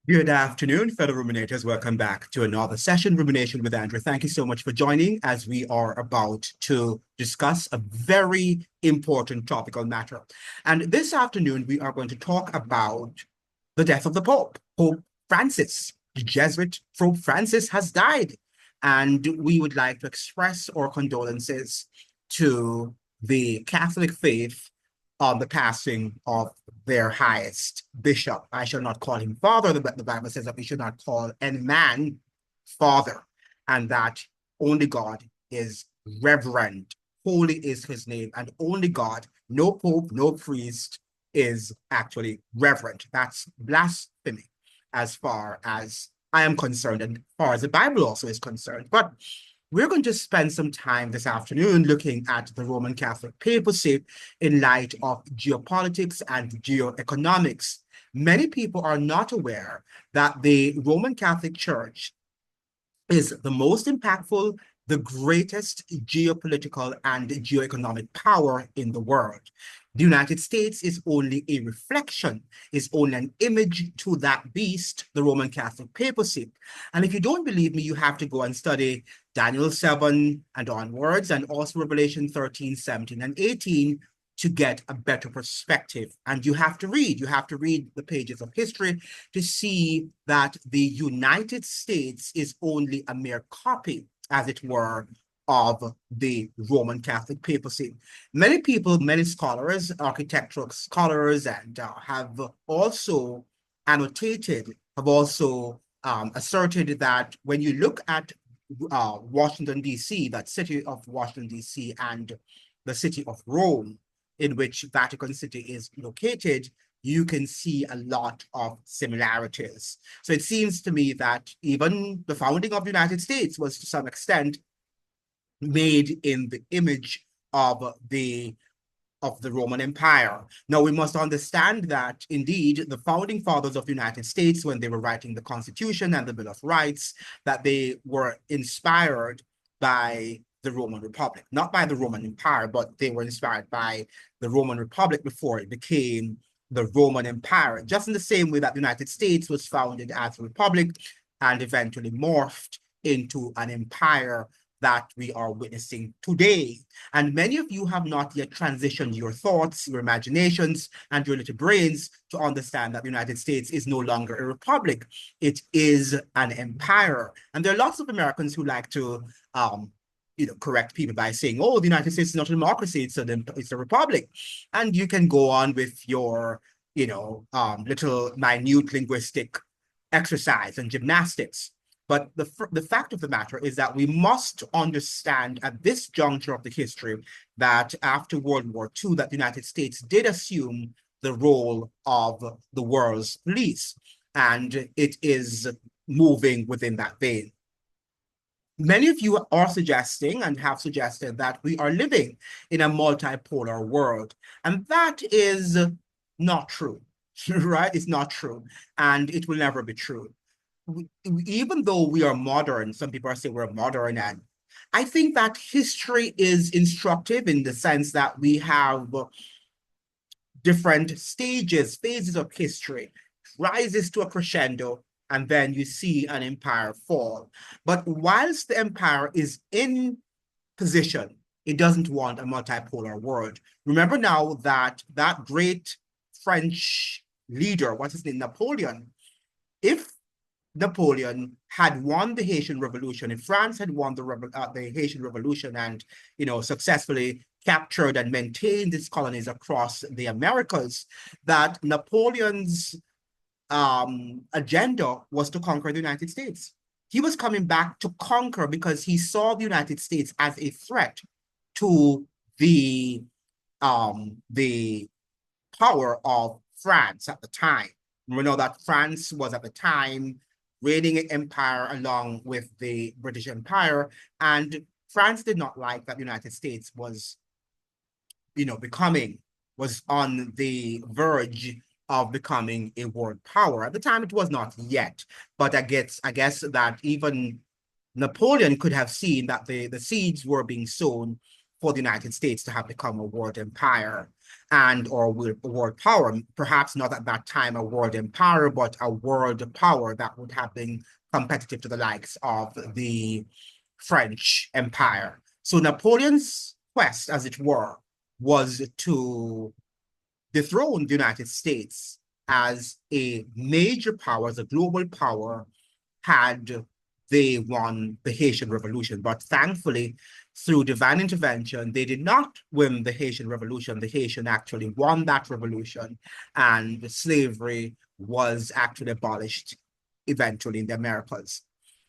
Good afternoon, fellow ruminators. Welcome back to another session, Rumination with Andrew. Thank you so much for joining as we are about to discuss a very important topical matter. And this afternoon, we are going to talk about the death of the Pope, Pope Francis. The Jesuit Pope Francis has died. And we would like to express our condolences to the Catholic faith on the passing of their highest bishop. I shall not call him father. The Bible says that we should not call any man father, and that only God is reverend. Holy is his name, and only God, no pope, no priest, is actually reverend. That's blasphemy as far as I am concerned, and as far as the Bible also is concerned. But we're going to spend some time this afternoon looking at the Roman Catholic papacy in light of geopolitics and geoeconomics. Many people are not aware that the Roman Catholic Church is the most impactful, the greatest geopolitical and geoeconomic power in the world. The United States is only a reflection, is only an image to that beast, the Roman Catholic papacy. And if you don't believe me, you have to go and study Daniel 7 and onwards, and also Revelation 13, 17, and 18 to get a better perspective. And you have to read the pages of history to see that the United States is only a mere copy, as it were, of the Roman Catholic papacy. Many people, many scholars, architectural scholars, and have also annotated, have also asserted that when you look at Washington, D.C., that city of Washington, D.C., and the city of Rome, in which Vatican City is located, you can see a lot of similarities. So it seems to me that even the founding of the United States was to some extent made in the image of the Roman Empire. Now, we must understand that indeed the founding fathers of the United States, when they were writing the Constitution and the Bill of Rights, that they were inspired by the Roman Republic, not by the Roman Empire, but they were inspired by the Roman Republic before it became the Roman Empire, just in the same way that the United States was founded as a republic and eventually morphed into an empire that we are witnessing today. And many of you have not yet transitioned your thoughts, your imaginations, and your little brains to understand that the United States is no longer a republic. It is an empire. And there are lots of Americans who like to correct people by saying, oh, the United States is not a democracy, it's a republic. And you can go on with your, little minute linguistic exercise and gymnastics. But the fact of the matter is that we must understand at this juncture of the history that after World War II, that the United States did assume the role of the world's police, and it is moving within that vein. Many of you are suggesting and have suggested that we are living in a multipolar world, and that is not true, right? It's not true, and it will never be true. Even though we are modern, some people are saying we're modern, and I think that history is instructive in the sense that we have different stages, phases of history, rises to a crescendo, and then you see an empire fall. But whilst the empire is in position, it doesn't want a multipolar world. Remember now that that great French leader, what's his name, Napoleon, if Napoleon had won the Haitian Revolution, if France had won the Haitian Revolution and, successfully captured and maintained its colonies across the Americas, that Napoleon's agenda was to conquer the United States. He was coming back to conquer because he saw the United States as a threat to the power of France at the time. We know that France was at the time reigning empire along with the British Empire, and France did not like that the United States was, was on the verge of becoming a world power. At the time, it was not yet, but I guess that even Napoleon could have seen that the seeds were being sown for the United States to have become a world empire. and or world power, perhaps not at that time a world empire, but a world power that would have been competitive to the likes of the French Empire. So Napoleon's quest, as it were, was to dethrone the United States as a major power, as a global power, had they won the Haitian Revolution. But thankfully, through divine intervention, they did not win the Haitian Revolution. The Haitian actually won that revolution, and slavery was actually abolished eventually in the Americas.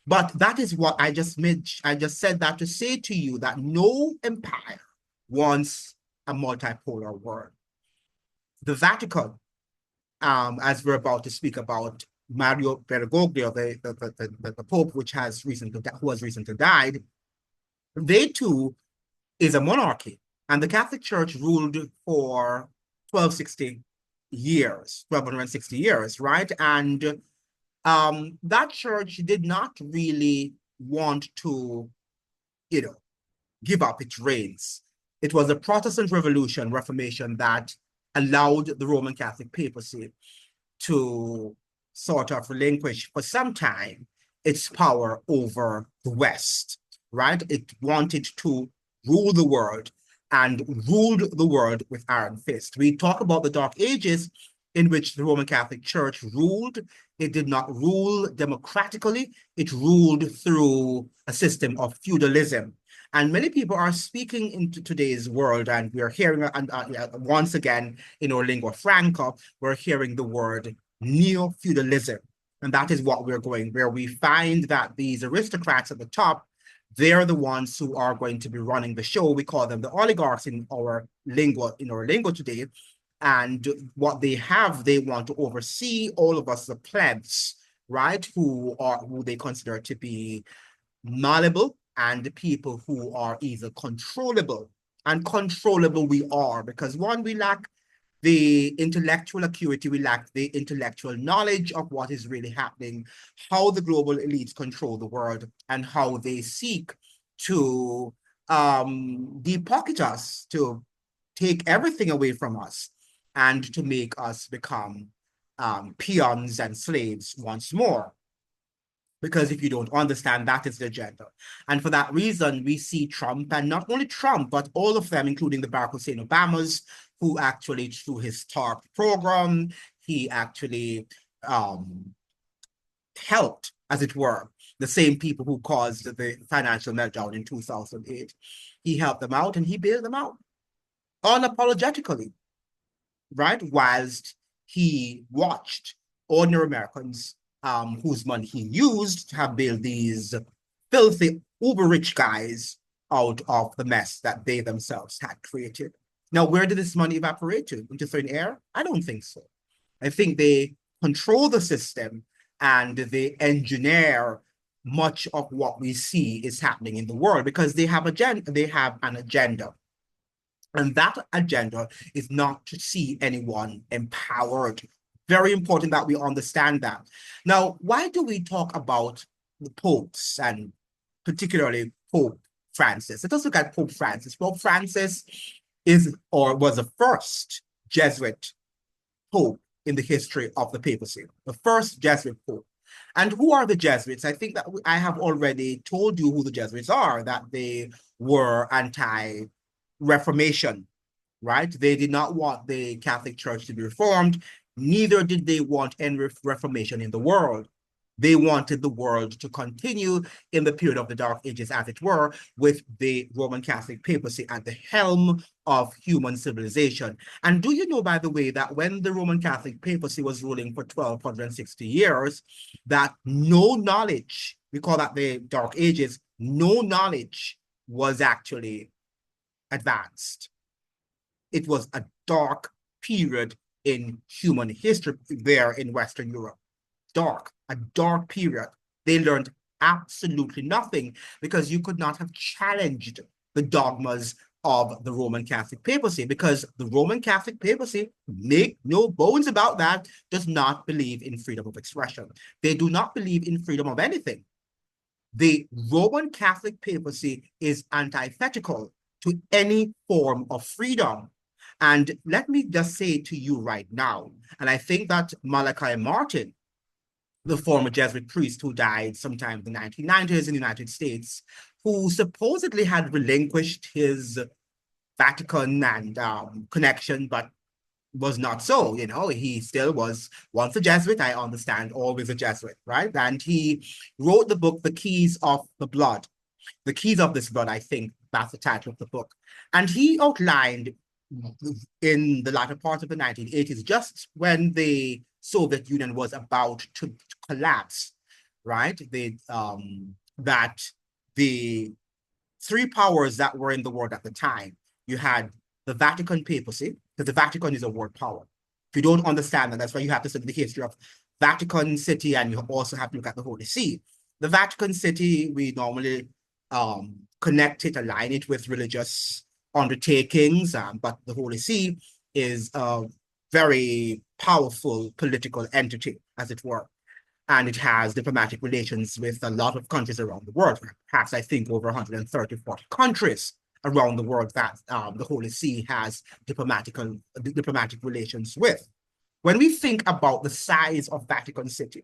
But that is what I just made. I just said that to say to you that no empire wants a multipolar world. The Vatican, as we're about to speak about, Mario Bergoglio, the Pope, who has recently died, they too is a monarchy, and the Catholic Church ruled for 1260 years, 1260 years, right? And that church did not really want to, give up its reins. It was a Protestant Revolution, Reformation, that allowed the Roman Catholic papacy to sort of relinquish for some time its power over the West, right? It wanted to rule the world and ruled the world with iron fist. We talk about the Dark Ages in which the Roman Catholic Church ruled. It did not rule democratically. It ruled through a system of feudalism. And many people are speaking into today's world, and we are hearing, once again, in our lingua franca, we're hearing the word neo-feudalism. And that is what we're going, where we find that these aristocrats at the top, they're the ones who are going to be running the show. We call them the oligarchs in our lingo today. And what they have, they want to oversee all of us, the plebs, right, who they consider to be malleable, and the people who are either controllable. And controllable we are, because one, we lack the intellectual acuity, we lack the intellectual knowledge of what is really happening, how the global elites control the world, and how they seek to depocket us, to take everything away from us, and to make us become peons and slaves once more. Because if you don't understand, that is the agenda. And for that reason, we see Trump, and not only Trump, but all of them, including the Barack Hussein Obamas, who actually, through his TARP program, he actually helped, as it were, the same people who caused the financial meltdown in 2008. He helped them out, and he bailed them out unapologetically, right? Whilst he watched ordinary Americans whose money he used to have built these filthy, uber-rich guys out of the mess that they themselves had created. Now, where did this money evaporate to? Into thin air? I don't think so. I think they control the system and they engineer much of what we see is happening in the world because they have an agenda. And that agenda is not to see anyone empowered. Very important that we understand that. Now, why do we talk about the popes and particularly Pope Francis? Let us look at Pope Francis. Pope Francis was the first Jesuit Pope in the history of the papacy, the first Jesuit Pope. And who are the Jesuits? I think that I have already told you who the Jesuits are, that they were anti-Reformation, right? They did not want the Catholic Church to be reformed. Neither did they want any reformation in the world. They wanted the world to continue in the period of the Dark Ages, as it were, with the Roman Catholic papacy at the helm of human civilization. And do you know, by the way, that when the Roman Catholic papacy was ruling for 1260 years, that no knowledge, we call that the Dark Ages, no knowledge was actually advanced. It was a dark period in human history there in Western Europe. A dark period. They learned absolutely nothing because you could not have challenged the dogmas of the Roman Catholic papacy, because the Roman Catholic papacy, make no bones about that, does not believe in freedom of expression. They do not believe in freedom of anything. The Roman Catholic papacy is antithetical to any form of freedom. And let me just say to you right now, and I think that Malachi Martin, the former Jesuit priest who died sometime in the 1990s in the United States, who supposedly had relinquished his Vatican and connection, but was not so. He still was once a Jesuit, I understand, always a Jesuit, right? And he wrote the book, The Keys of the Blood. The Keys of This Blood, I think that's the title of the book. And he outlined in the latter part of the 1980s, just when the Soviet Union was about to collapse, right? That the three powers that were in the world at the time, you had the Vatican papacy, because the Vatican is a world power. If you don't understand that, that's why you have to study the history of Vatican City, and you also have to look at the Holy See. The Vatican City, we normally connect it, align it with religious undertakings, but the Holy See is a very powerful political entity, as it were. And it has diplomatic relations with a lot of countries around the world, perhaps I think over 130, 40 countries around the world that the Holy See has diplomatic relations with. When we think about the size of Vatican City,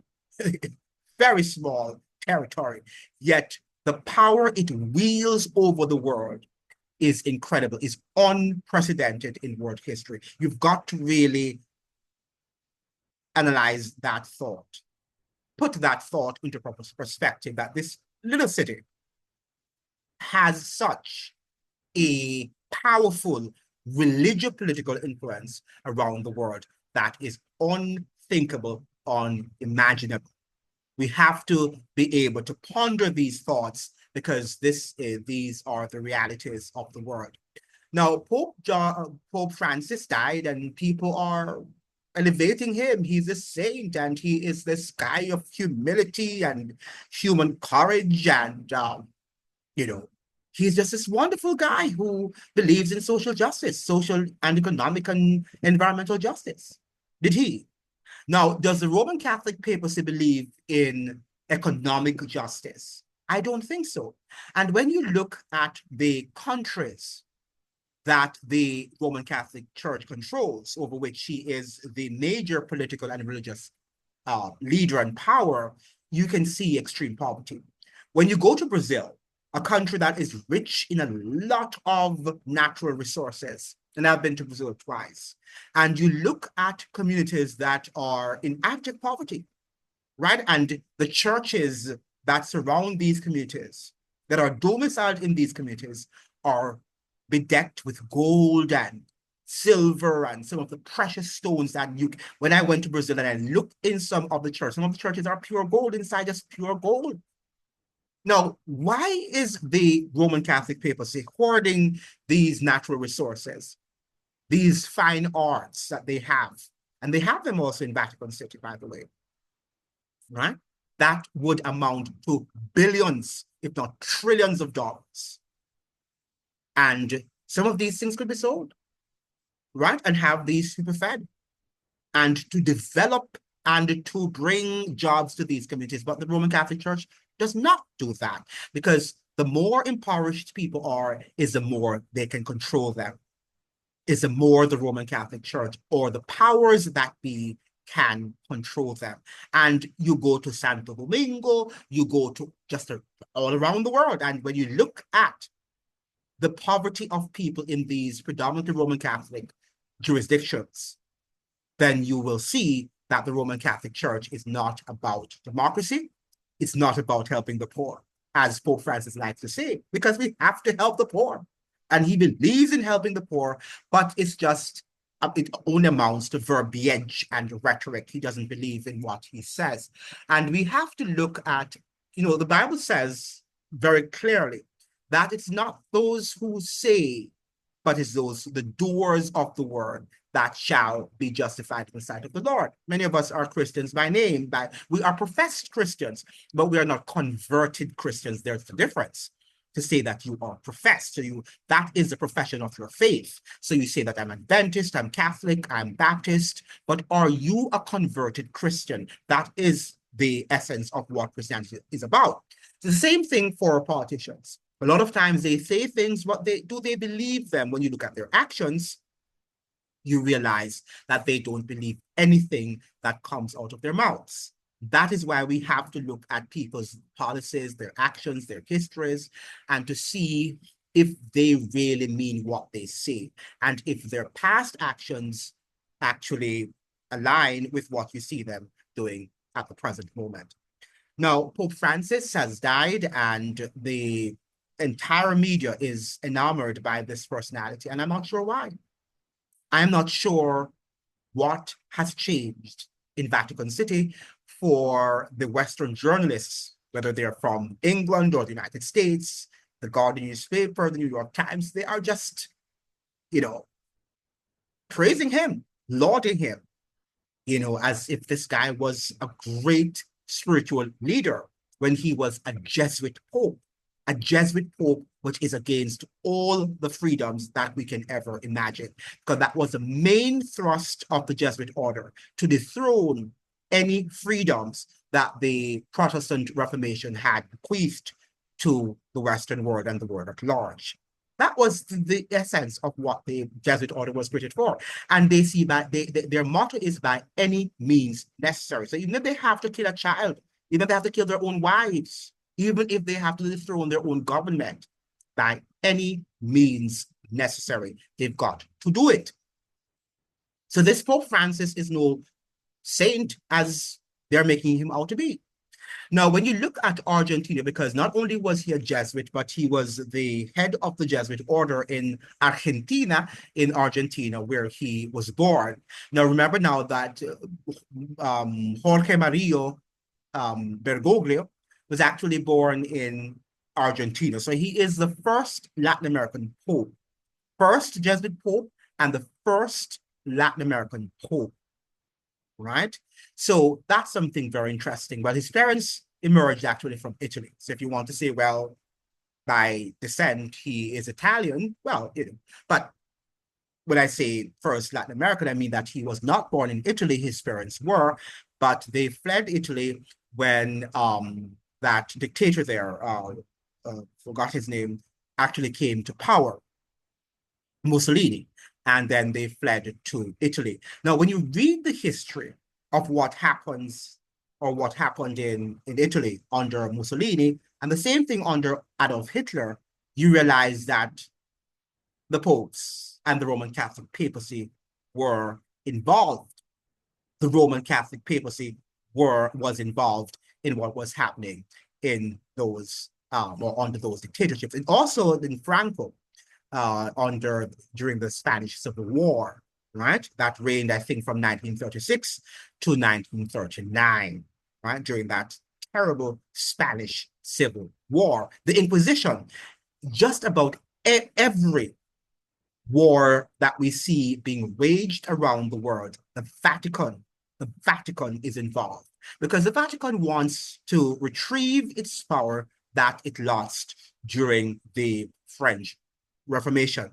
very small territory, yet the power it wields over the world is incredible, is unprecedented in world history. You've got to really analyze that thought, put that thought into proper perspective, that this little city has such a powerful religio-political influence around the world that is unthinkable, unimaginable. We have to be able to ponder these thoughts, because these are the realities of the world. Now, Pope Francis died, and people are elevating him. He's a saint, and he is this guy of humility and human courage, and he's just this wonderful guy who believes in social justice, social and economic and environmental justice. Did he? Now, does the Roman Catholic papacy believe in economic justice? I don't think so. And when you look at the countries that the Roman Catholic Church controls, over which she is the major political and religious leader and power, you can see extreme poverty. When you go to Brazil, a country that is rich in a lot of natural resources, and I've been to Brazil twice, and you look at communities that are in abject poverty, right? And the churches that surround these communities, that are domiciled in these communities, are bedecked with gold and silver and some of the precious stones that when I went to Brazil and I looked in some of the churches are pure gold inside, just pure gold. Now, why is the Roman Catholic papacy hoarding these natural resources, these fine arts that they have? And they have them also in Vatican City, by the way, right? That would amount to billions, if not trillions of dollars. And some of these things could be sold, right? And have these people fed, and to develop and to bring jobs to these communities. But the Roman Catholic Church does not do that, because the more impoverished people are, is the more they can control them, is the more the Roman Catholic Church or the powers that be can control them. And you go to Santo Domingo, you go to just all around the world, and when you look at the poverty of people in these predominantly Roman Catholic jurisdictions, then you will see that the Roman Catholic Church is not about democracy. It's not about helping the poor, as Pope Francis likes to say, because we have to help the poor. And he believes in helping the poor, but it's just, it only amounts to verbiage and rhetoric. He doesn't believe in what he says. And we have to look at, the Bible says very clearly that it's not those who say, but it's the doers of the word that shall be justified in the sight of the Lord. Many of us are Christians by name, we are professed Christians, but we are not converted Christians. There's the difference. To say that you are professed, that is the profession of your faith. So you say that I'm Adventist, I'm Catholic, I'm Baptist, but are you a converted Christian? That is the essence of what Christianity is about. It's the same thing for politicians. A lot of times they say things, but do they believe them? When you look at their actions, you realize that they don't believe anything that comes out of their mouths. That is why we have to look at people's policies, their actions, their histories, and to see if they really mean what they say, and if their past actions actually align with what you see them doing at the present moment. Now, Pope Francis has died, and the entire media is enamored by this personality, and I'm not sure why. I'm not sure what has changed in Vatican City for the Western journalists, whether they're from England or the United States, the Guardian newspaper, the New York Times. They are just, praising him, lauding him, as if this guy was a great spiritual leader when he was a Jesuit Pope, which is against all the freedoms that we can ever imagine, because that was the main thrust of the Jesuit order, to dethrone any freedoms that the Protestant Reformation had bequeathed to the Western world and the world at large. That was the essence of what the Jesuit order was created for. And they see that their motto is by any means necessary. So even if they have to kill a child, even if they have to kill their own wives, even if they have to dethrone their own government, by any means necessary, they've got to do it. So this Pope Francis is no saint as they're making him out to be. Now, when you look at Argentina, because not only was he a Jesuit, but he was the head of the Jesuit order in Argentina, where he was born. Now, remember now that Jorge Mario Bergoglio was actually born in Argentina. So he is the first Latin American Pope, first Jesuit Pope, and the first Latin American Pope, right? So that's something very interesting. Well, his parents emerged actually from Italy. So if you want to say, well, by descent, he is Italian, well, but when I say first Latin American, I mean that he was not born in Italy, his parents were, but they fled Italy when that dictator there, forgot his name, actually came to power, Mussolini, and then they fled to Italy. Now, when you read the history of what happens or what happened in Italy under Mussolini, and the same thing under Adolf Hitler, you realize that the popes and the Roman Catholic papacy were involved. The Roman Catholic papacy was involved in what was happening in those or under those dictatorships, and also in Franco during the Spanish Civil War, right? That reigned, I think, from 1936 to 1939, right? During that terrible Spanish Civil War, the Inquisition, just about every war that we see being waged around the world, the Vatican is involved, because the Vatican wants to retrieve its power that it lost during the French Reformation.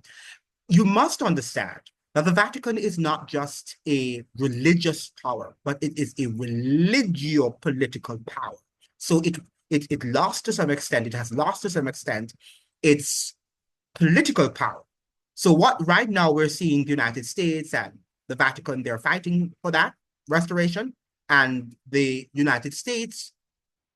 You must understand that the Vatican is not just a religious power, but it is a religio-political power. So it lost to some extent, it has lost to some extent its political power. So what right now we're seeing the United States and the Vatican, they're fighting for that restoration. And the United States,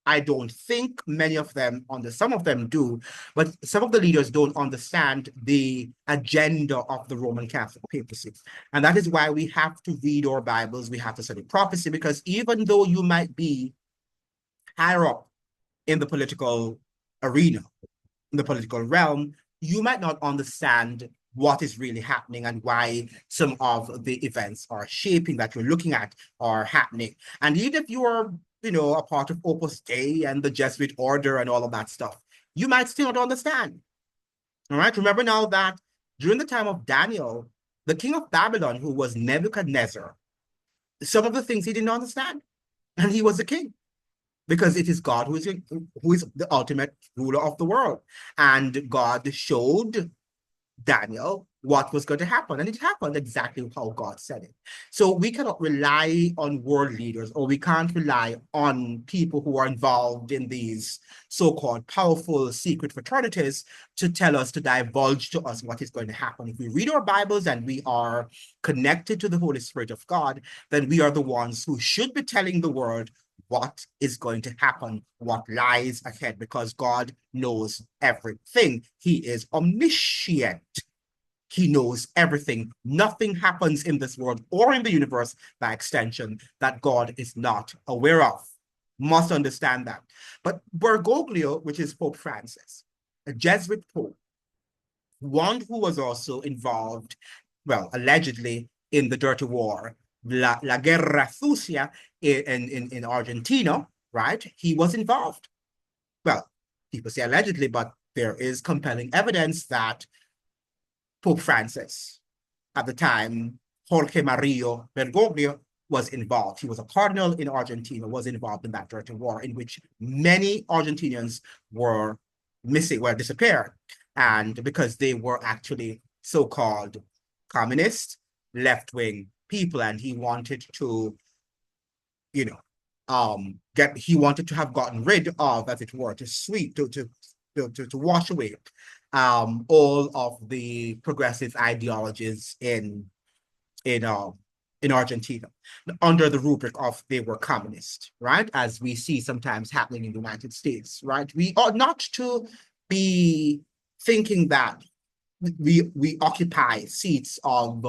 I don't think many of them, some of them do, but some of the leaders don't understand the agenda of the Roman Catholic papacy. And that is why we have to read our Bibles, we have to study prophecy, because even though you might be higher up in the political arena, in the political realm, you might not understand what is really happening and why some of the events are shaping that you're looking at are happening. And even if you are, a part of Opus Dei and the Jesuit order and all of that stuff, you might still not understand. All right. Remember now that during the time of Daniel, the king of Babylon, who was Nebuchadnezzar, some of the things he didn't understand, and he was the king, because it is God who is the ultimate ruler of the world. And God showed Daniel what was going to happen. And it happened exactly how God said it. So we cannot rely on world leaders, or we can't rely on people who are involved in these so-called powerful secret fraternities to tell us, to divulge to us what is going to happen. If we read our Bibles and we are connected to the Holy Spirit of God, then we are the ones who should be telling the world what is going to happen, what lies ahead, because God knows everything. He is omniscient. He knows everything. Nothing happens in this world or in the universe, by extension, that God is not aware of. Must understand that. But Bergoglio, which is Pope Francis, a Jesuit Pope, one who was also involved, well, allegedly, in the dirty war, La Guerra Sucia in Argentina, right? He was involved. Well, people say allegedly, but there is compelling evidence that Pope Francis, at the time, Jorge Mario Bergoglio, was involved. He was a cardinal in Argentina, was involved in that dirty war in which many Argentinians were missing, were disappeared. And because they were actually so-called communist, left-wing people, and he wanted to, you know, he wanted to have gotten rid of, as it were, to wash away all of the progressive ideologies in Argentina, under the rubric of they were communist, right? As we see sometimes happening in the United States, right? We ought not to be thinking that we occupy seats of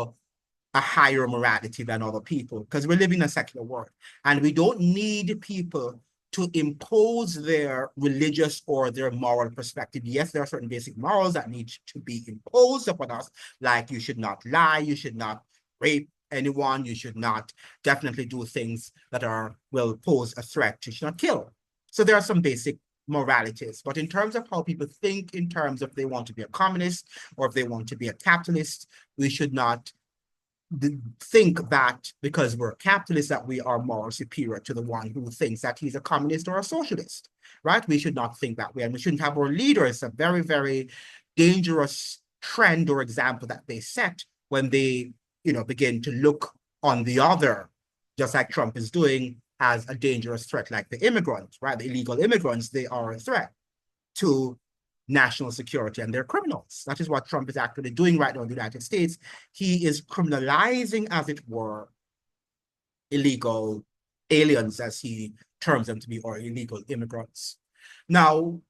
a higher morality than other people, because we're living in a secular world, and we don't need people to impose their religious or their moral perspective. Yes, there are certain basic morals that need to be imposed upon us, like you should not lie, you should not rape anyone, you should not definitely do things that will pose a threat, you should not kill. So there are some basic moralities, but in terms of how people think, in terms of they want to be a communist or if they want to be a capitalist, we should not think that because we're capitalists that we are more superior to the one who thinks that he's a communist or a socialist, right? We should not think that way, and we shouldn't have our leaders, a very, very dangerous trend or example that they set when they, begin to look on the other, just like Trump is doing, as a dangerous threat, like the immigrants, right? The illegal immigrants, they are a threat to national security, and they're criminals. That is what Trump is actually doing right now in the United States. He is criminalizing, as it were, illegal aliens, as he terms them to be, or illegal immigrants. Now,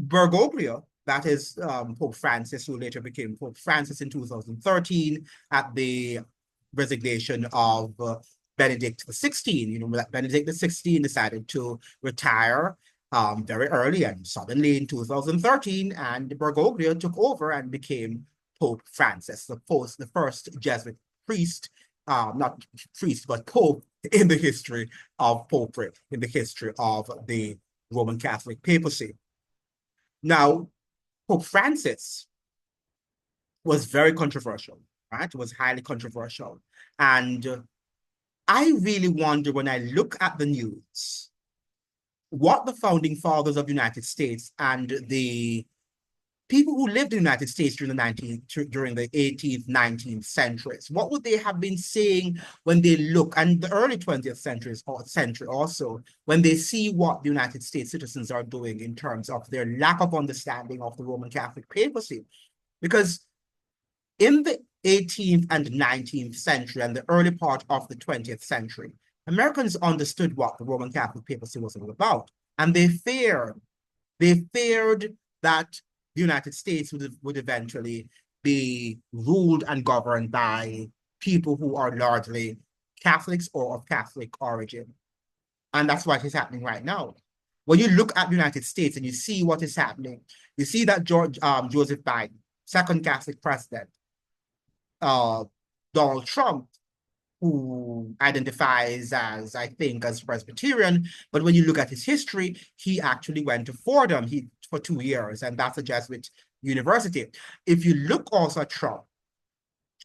Bergoglio, that is Pope Francis, who later became Pope Francis in 2013 at the resignation of Benedict XVI. Benedict XVI decided to retire very early and suddenly in 2013, and Bergoglio took over and became Pope Francis, the first Jesuit priest, not priest, but Pope in the history of popery, in the history of the Roman Catholic papacy. Now, Pope Francis was very controversial, right? It was highly controversial. And I really wonder, when I look at the news, what the founding fathers of the United States and the people who lived in the United States during the 18th, 19th centuries, what would they have been saying when they look, and the early 20th century also, when they see what the United States citizens are doing in terms of their lack of understanding of the Roman Catholic papacy? Because in the 18th and 19th century and the early part of the 20th century, Americans understood what the Roman Catholic papacy was all about, and they feared that the United States would eventually be ruled and governed by people who are largely Catholics or of Catholic origin. And that's what is happening right now. When you look at the United States and you see what is happening, you see that Joseph Biden, second Catholic president, Donald Trump, who identifies as, I think, as Presbyterian, but when you look at his history, he actually went to Fordham for 2 years, and that's a Jesuit university. If you look also at Trump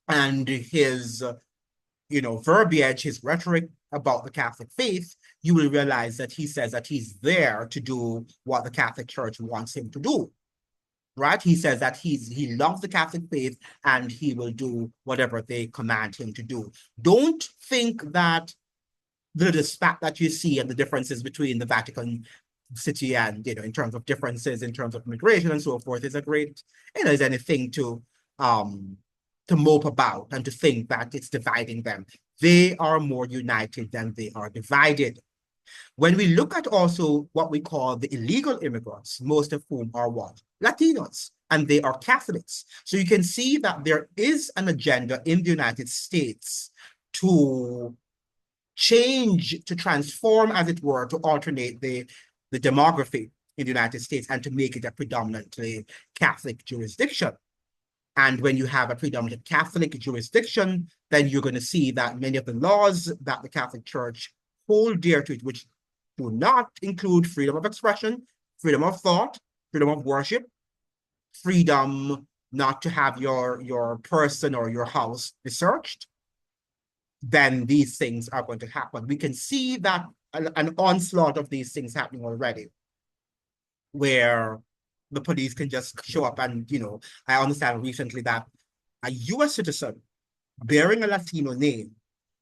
and his, verbiage, his rhetoric about the Catholic faith, you will realize that he says that he's there to do what the Catholic Church wants him to do, right? He says that he loves the Catholic faith and he will do whatever they command him to do. Don't think that the disparity that you see and the differences between the Vatican City and, in terms of differences, in terms of immigration and so forth, is a great, is anything to mope about and to think that it's dividing them. They are more united than they are divided. When we look at also what we call the illegal immigrants, most of whom are what? Latinos, and they are Catholics. So you can see that there is an agenda in the United States to change, to transform, as it were, to alternate the demography in the United States and to make it a predominantly Catholic jurisdiction. And when you have a predominantly Catholic jurisdiction, then you're going to see that many of the laws that the Catholic Church hold dear to it, which do not include freedom of expression, freedom of thought, freedom of worship, freedom not to have your person or your house be searched, then these things are going to happen. We can see that an onslaught of these things happening already, where the police can just show up and, I understand recently that a US citizen bearing a Latino name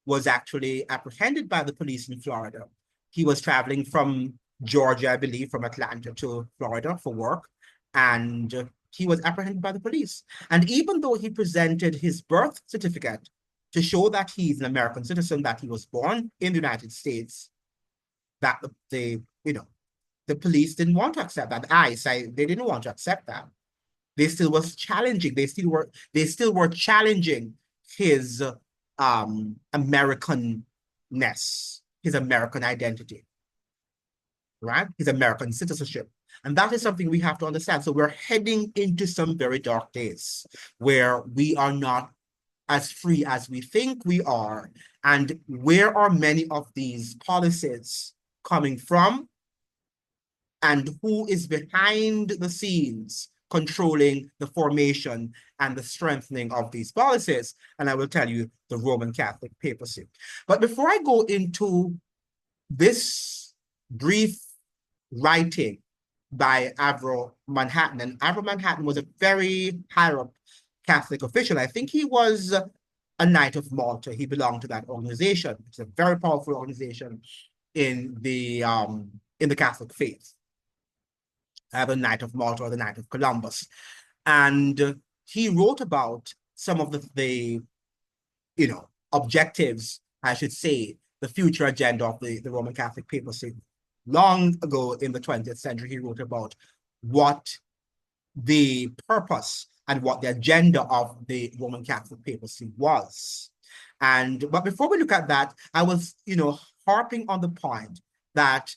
was actually apprehended by the police in Florida. He was traveling from Georgia, I believe, from Atlanta to Florida for work, and he was apprehended by the police. And even though he presented his birth certificate to show that he's an American citizen, that he was born in the United States, that the police didn't want to accept that. They didn't want to accept that. They still was challenging. They still were challenging his Americanness, his American identity, right? His American citizenship. And that is something we have to understand. So we're heading into some very dark days where we are not as free as we think we are. And where are many of these policies coming from? And who is behind the scenes controlling the formation and the strengthening of these policies? And I will tell you, the Roman Catholic papacy. But before I go into this brief writing by Avro Manhattan, and Avro Manhattan was a very high-up Catholic official. I think he was a Knight of Malta. He belonged to that organization. It's a very powerful organization in the Catholic faith. I have a Knight of Malta or the Knight of Columbus. And he wrote about some of the objectives, I should say, the future agenda of the Roman Catholic papacy. Long ago in the 20th century, he wrote about what the purpose and what the agenda of the Roman Catholic papacy was. But before we look at that, I was, harping on the point that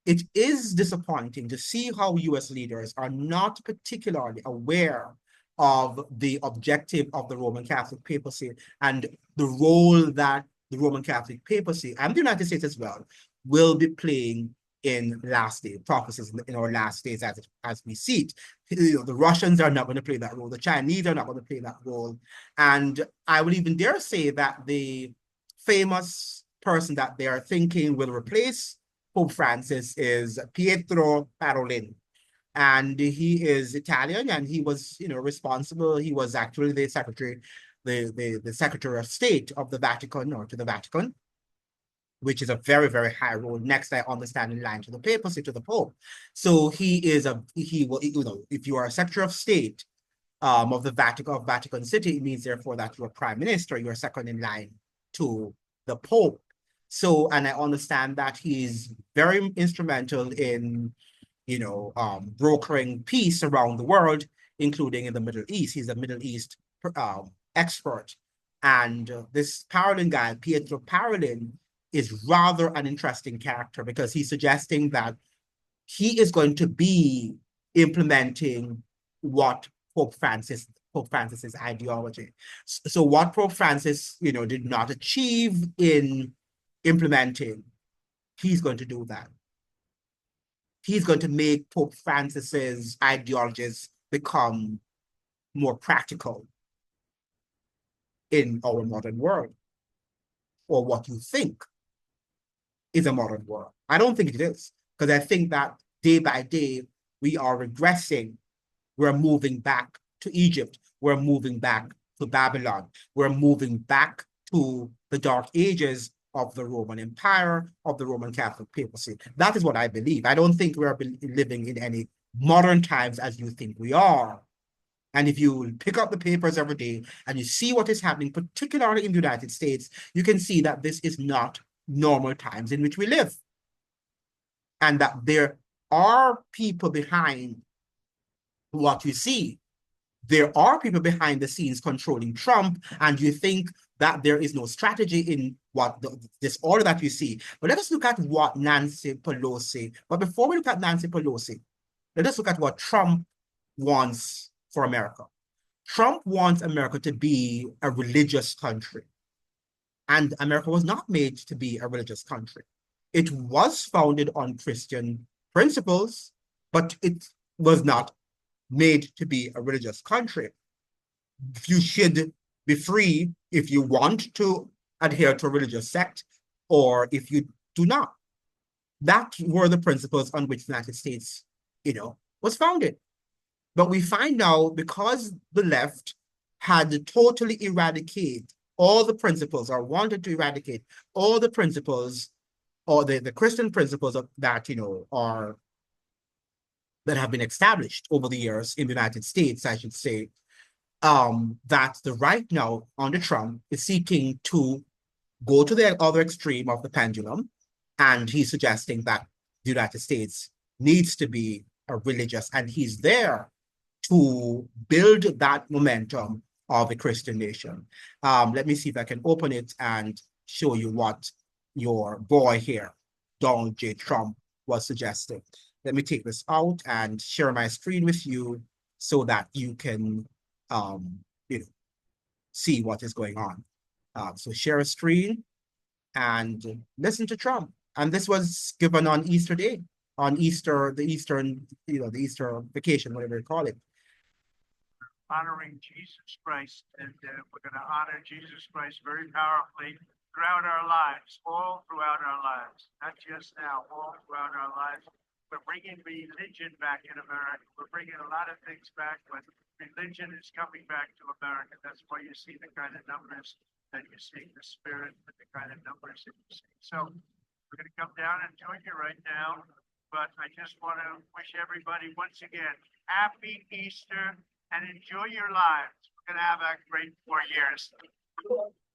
it is disappointing to see how US leaders are not particularly aware of the objective of the Roman Catholic papacy and the role that the Roman Catholic papacy and the United States as well will be playing in last day prophecies, in our last days as we see it. The Russians are not going to play that role. The Chinese are not going to play that role. And I would even dare say that the famous person that they are thinking will replace Pope Francis is Pietro Parolin. And he is Italian, and he was, responsible. He was actually the secretary, the Secretary of State of the Vatican, or to the Vatican, which is a very, very high role. Next, I understand, in line to the papacy, to the Pope. So he will, if you are a Secretary of State of the Vatican City, it means therefore that you're Prime Minister, you're second in line to the Pope. So, and I understand that he's very instrumental in, brokering peace around the world, including in the Middle East. He's a Middle East expert. And this Parolin guy, Pietro Parolin, is rather an interesting character because he's suggesting that he is going to be implementing what Pope Francis's ideology. So what Pope Francis, did not achieve in implementing, he's going to do that. He's going to make Pope Francis's ideologies become more practical in our modern world, or what you think is a modern world. I don't think it is, because I think that day by day we are regressing We're moving back to Egypt. We're moving back to Babylon. We're moving back to the dark ages of the Roman Empire, of the Roman Catholic papacy. That is what I believe. I don't think we're living in any modern times as you think we are. And if you pick up the papers every day and you see what is happening, particularly in the United States, you can see that this is not normal times in which we live. And that there are people behind what you see. There are people behind the scenes controlling Trump, and you think that there is no strategy in what this order that you see. But let us look at what Nancy Pelosi, but before we look at Nancy Pelosi, let us look at what Trump wants for America. Trump wants America to be a religious country. And America was not made to be a religious country. It was founded on Christian principles, but it was not made to be a religious country. You should be free if you want to adhere to a religious sect or if you do not. That were the principles on which the United States, was founded. But we find now, because the left had totally eradicated all the principles or wanted to eradicate all the principles or the Christian principles that, that have been established over the years in the United States, I should say, that the right now under Trump is seeking to go to the other extreme of the pendulum. And he's suggesting that the United States needs to be a religious, and he's there to build that momentum of a Christian nation. Let me see if I can open it and show you what your boy here, Donald J. Trump, was suggesting. Let me take this out and share my screen with you so that you can see what is going on. So share a screen and listen to Trump. And this was given on Easter Day, on Easter, the Easter vacation, whatever you call it. Honoring Jesus Christ, and we're going to honor Jesus Christ very powerfully throughout our lives, all throughout our lives, not just now, all throughout our lives. We're bringing religion back in America. We're bringing a lot of things back, but religion is coming back to America. That's why you see the kind of numbers that you see, the spirit, and the kind of numbers that you see. So we're going to come down and join you right now, but I just want to wish everybody once again, happy Easter, and enjoy your lives. We're going to have a great 4 years.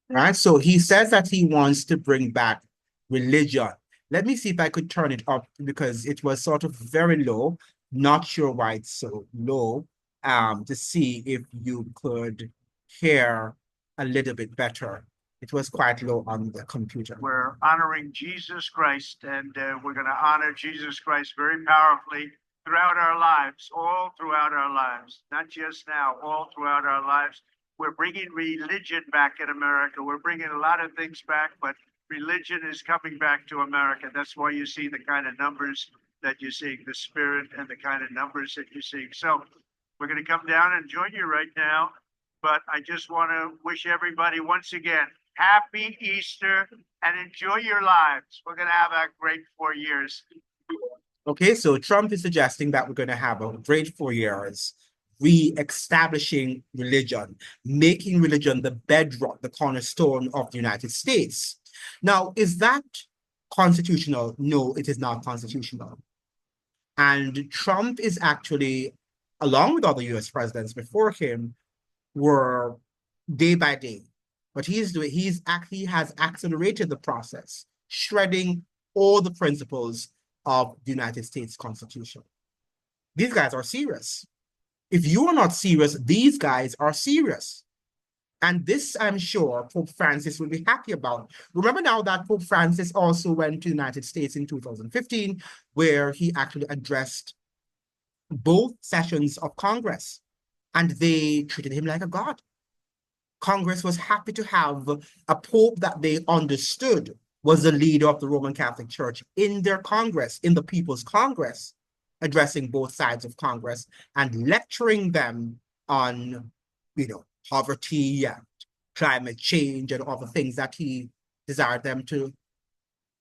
Right. So he says that he wants to bring back religion. Let me see if I could turn it up because it was sort of very low. Not sure why it's so low. To see if you could hear a little bit better. It was quite low on the computer. We're honoring Jesus Christ, and we're going to honor Jesus Christ very powerfully throughout our lives, all throughout our lives, not just now, all throughout our lives. We're bringing religion back in America. We're bringing a lot of things back, but religion is coming back to America. That's why you see the kind of numbers that you see, the spirit and the kind of numbers that you see. So we're going to come down and join you right now. But I just want to wish everybody once again, happy Easter, and enjoy your lives. We're going to have a great 4 years. Okay, so Trump is suggesting that we're going to have a great 4 years, re-establishing religion, making religion the bedrock, the cornerstone of the United States. Now, is that constitutional? No, it is not constitutional. And Trump is actually, along with other US presidents before him, were day by day. But he has accelerated the process, shredding all the principles of the United States Constitution. These guys are serious. If you are not serious, these guys are serious. And this, I'm sure, Pope Francis will be happy about. Remember now that Pope Francis also went to the United States in 2015, where he actually addressed both sessions of Congress, and they treated him like a god. Congress was happy to have a pope that they understood was the leader of the Roman Catholic Church in their Congress, in the People's Congress, addressing both sides of Congress and lecturing them on, poverty and climate change and all the things that he desired them to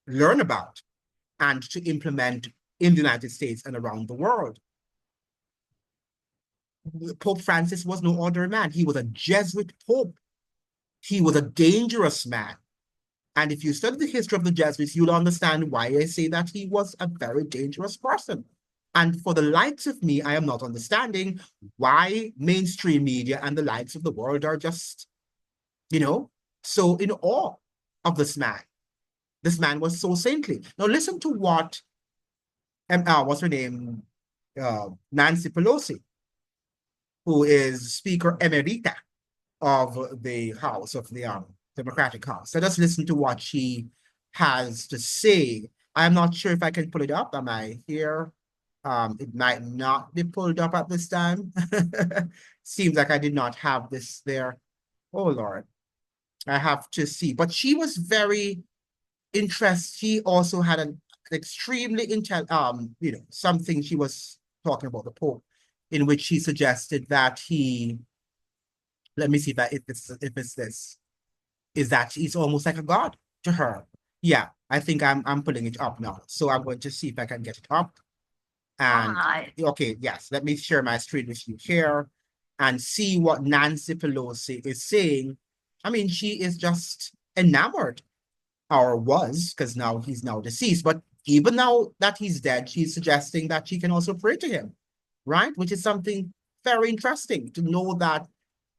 learn about and to implement in the United States and around the world. Pope Francis was no ordinary man. He was a Jesuit Pope. He was a dangerous man. And if you study the history of the Jesuits, you'll understand why I say that he was a very dangerous person. And for the likes of me, I am not understanding why mainstream media and the likes of the world are just, so in awe of this man. This man was so saintly. Now listen to what, what's her name? Nancy Pelosi, who is Speaker Emerita of the House, of the Democratic House. Let us listen to what she has to say. I'm not sure if I can pull it up. Am I here? It might not be pulled up at this time. Seems like I did not have this there. Oh, Lord. I have to see. But she was very interested. She also had an extremely something she was talking about the Pope, in which she suggested that let me see if it's this, is that he's almost like a god to her. Yeah, I think I'm pulling it up now. So I'm going to see if I can get it up. And okay, yes, let me share my screen with you here and see what Nancy Pelosi is saying. I mean, she is just enamored, or was, because now he's now deceased. But even now that he's dead, she's suggesting that she can also pray to him, right? Which is something very interesting to know that,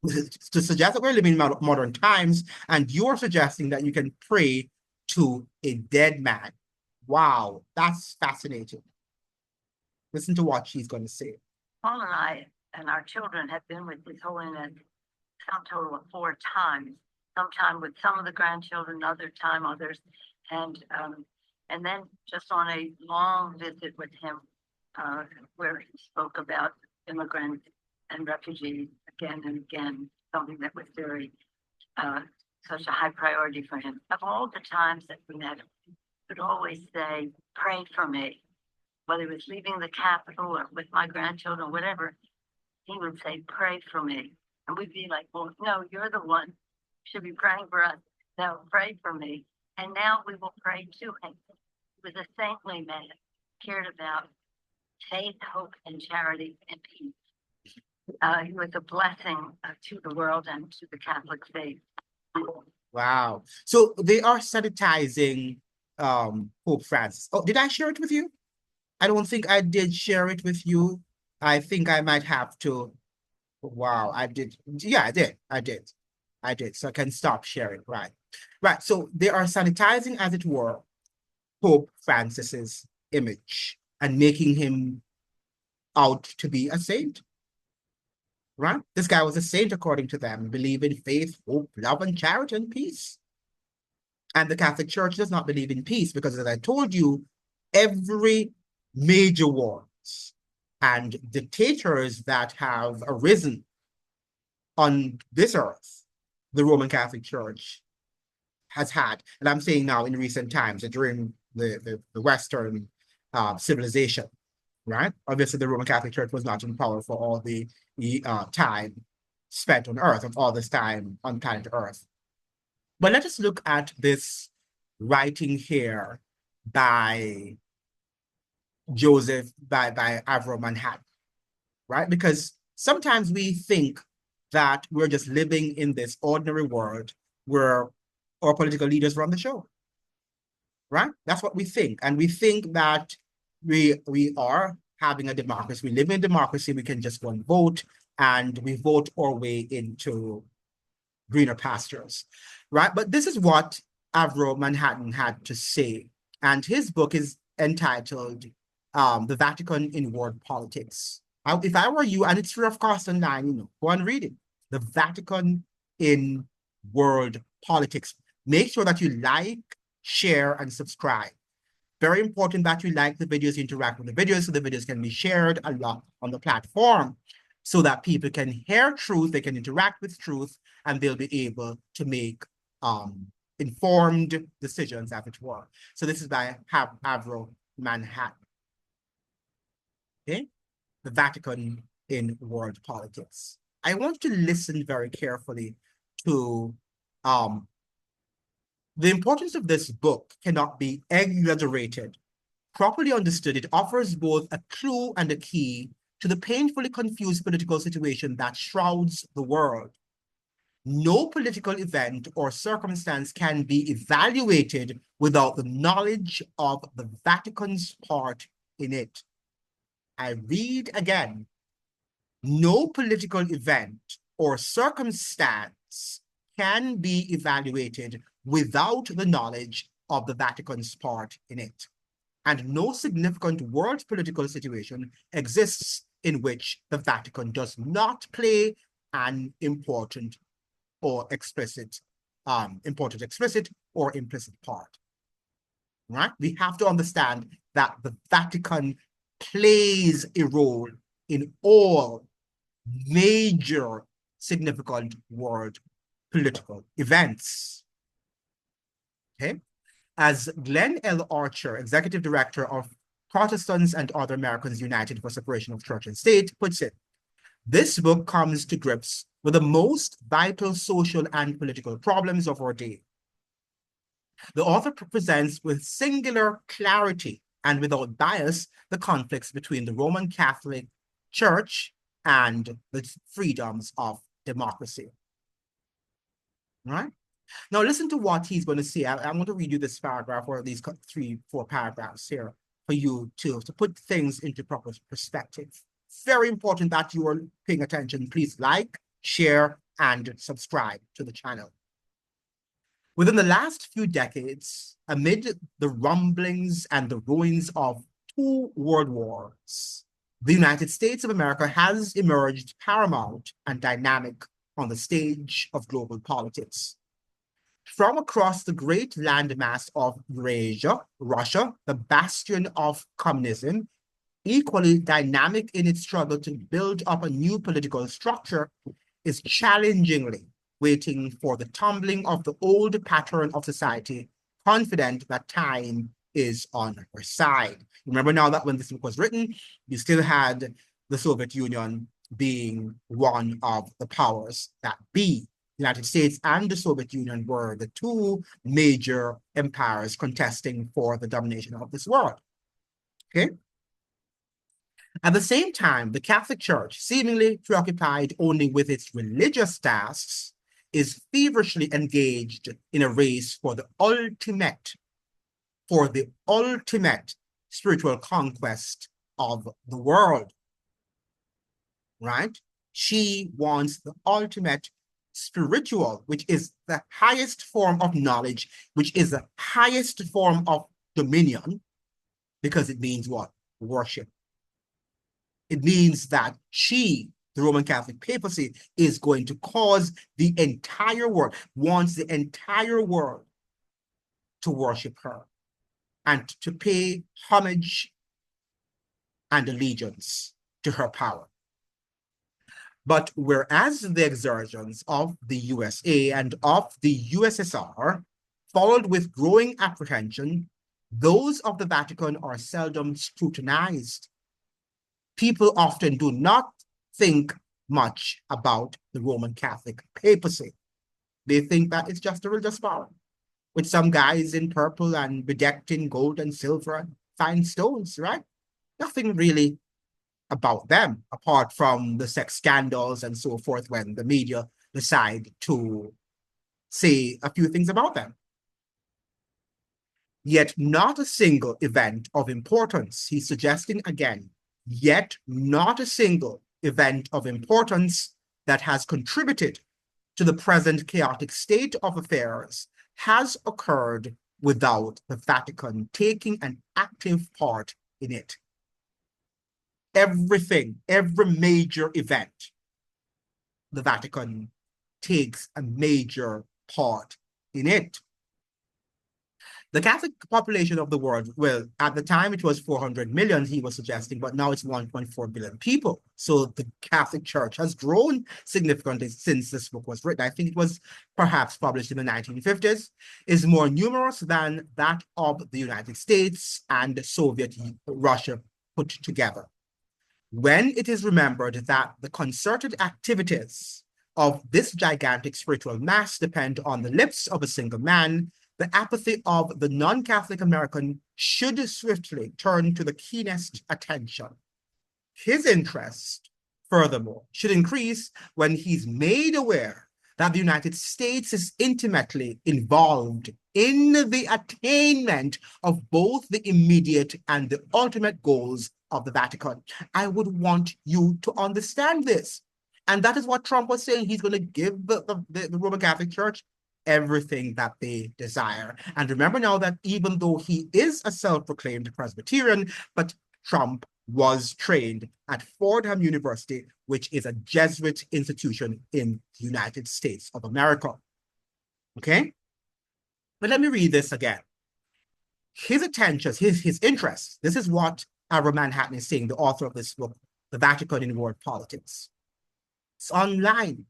to suggest that we're living in modern times, and you're suggesting that you can pray to a dead man. Wow, that's fascinating. Listen to what she's going to say. Paul and I and our children have been with His Holiness some total of 4 times. Sometime with some of the grandchildren, other time others, and then just on a long visit with him, where he spoke about immigrants and refugees again and again, something that was very such a high priority for him. Of all the times that we met him, he would always say, "Pray for me." Whether he was leaving the Capitol or with my grandchildren, whatever, he would say, "Pray for me," and we'd be like, "Well, no, you're the one. Should be praying for us. No, pray for me." And now we will pray to him. He was a saintly man, cared about faith, hope, and charity and peace. He was a blessing to the world and to the Catholic faith. Wow. So they are sanitizing Pope Francis. Oh, did I share it with you? I don't think I did share it with you. I think I might have to. Wow, I did. Yeah, I did. So I can stop sharing. Right. Right. So they are sanitizing, as it were, Pope Francis's image and making him out to be a saint. Right? This guy was a saint according to them, believe in faith, hope, love, and charity and peace. And the Catholic Church does not believe in peace because, as I told you, every major wars and dictators that have arisen on this earth, the Roman Catholic Church has had, and I'm saying now in recent times, during the Western civilization, right? Obviously, the Roman Catholic Church was not in power for all the time spent on earth, of all this time on planet Earth. But let us look at this writing here by Avro Manhattan, right? Because sometimes we think that we're just living in this ordinary world where our political leaders run the show, right? That's what we think. And we think that we are having a democracy. We live in a democracy. We can just go and vote, and we vote our way into greener pastures, right? But this is what Avro Manhattan had to say. And his book is entitled The Vatican in World Politics. If I were you, and it's free of cost online, go and read it. The Vatican in World Politics. Make sure that you like, share, and subscribe. Very important that you like the videos, interact with the videos, so the videos can be shared a lot on the platform so that people can hear truth, they can interact with truth, and they'll be able to make informed decisions, as it were. So this is by Avro Manhattan. Okay? The Vatican in World Politics. I want you to listen very carefully to the importance of this book cannot be exaggerated. Properly understood, it offers both a clue and a key to the painfully confused political situation that shrouds the world. No political event or circumstance can be evaluated without the knowledge of the Vatican's part in it. I read again, no political event or circumstance can be evaluated without the knowledge of the Vatican's part in it. And no significant world political situation exists in which the Vatican does not play an important explicit or implicit part. Right? We have to understand that the Vatican plays a role in all major significant world political events. Okay? As Glenn L. Archer, Executive Director of Protestants and Other Americans United for Separation of Church and State, puts it, this book comes to grips with the most vital social and political problems of our day. The author presents with singular clarity and without bias the conflicts between the Roman Catholic Church and the freedoms of democracy. Right? Now listen to what he's going to say. I'm going to read you this paragraph or these 3-4 paragraphs here for you to put things into proper perspective. Very important that you are paying attention. Please like, share, and subscribe to the channel. Within the last few decades, amid the rumblings and the ruins of 2 world wars, the United States of America has emerged paramount and dynamic on the stage of global politics. From across the great landmass of Eurasia, Russia, the bastion of communism, equally dynamic in its struggle to build up a new political structure, is challengingly waiting for the tumbling of the old pattern of society, confident that time is on her side. Remember now that when this book was written, you still had the Soviet Union being one of the powers that be. The United States and the Soviet Union were the 2 major empires contesting for the domination of this world. Okay? At the same time, the Catholic Church, seemingly preoccupied only with its religious tasks, is feverishly engaged in a race for the ultimate spiritual conquest of the world. Right? She wants the ultimate spiritual, which is the highest form of knowledge, which is the highest form of dominion, because it means what? Worship. It means that she, the Roman Catholic papacy, is going to cause the entire world, wants the entire world to worship her and to pay homage and allegiance to her power. But whereas the exertions of the USA and of the USSR followed with growing apprehension, those of the Vatican are seldom scrutinized. People often do not think much about the Roman Catholic papacy. They think that it's just a religious power, with some guys in purple and bedecked in gold and silver and fine stones, right? Nothing really about them, apart from the sex scandals and so forth when the media decide to say a few things about them. Yet not a single event of importance, he's suggesting again, yet not a single event of importance that has contributed to the present chaotic state of affairs has occurred without the Vatican taking an active part in it. Everything, every major event, the Vatican takes a major part in it. The Catholic population of the world, well, at the time it was 400 million, he was suggesting, but now it's 1.4 billion people. So the Catholic Church has grown significantly since this book was written. I think it was perhaps published in the 1950s, is more numerous than that of the United States and Soviet Russia put together. When it is remembered that the concerted activities of this gigantic spiritual mass depend on the lips of a single man, the apathy of the non-Catholic American should swiftly turn to the keenest attention. His interest, furthermore, should increase when he's made aware that the United States is intimately involved in the attainment of both the immediate and the ultimate goals of the Vatican. I would want you to understand this. And that is what Trump was saying. He's going to give the Roman Catholic Church everything that they desire. And remember now that even though he is a self-proclaimed Presbyterian, but Trump was trained at Fordham University, which is a Jesuit institution in the United States of America. Okay? But let me read this again. His attentions, his interests, this is what Ira Manhattan is saying, the author of this book, The Vatican in World Politics. It's online.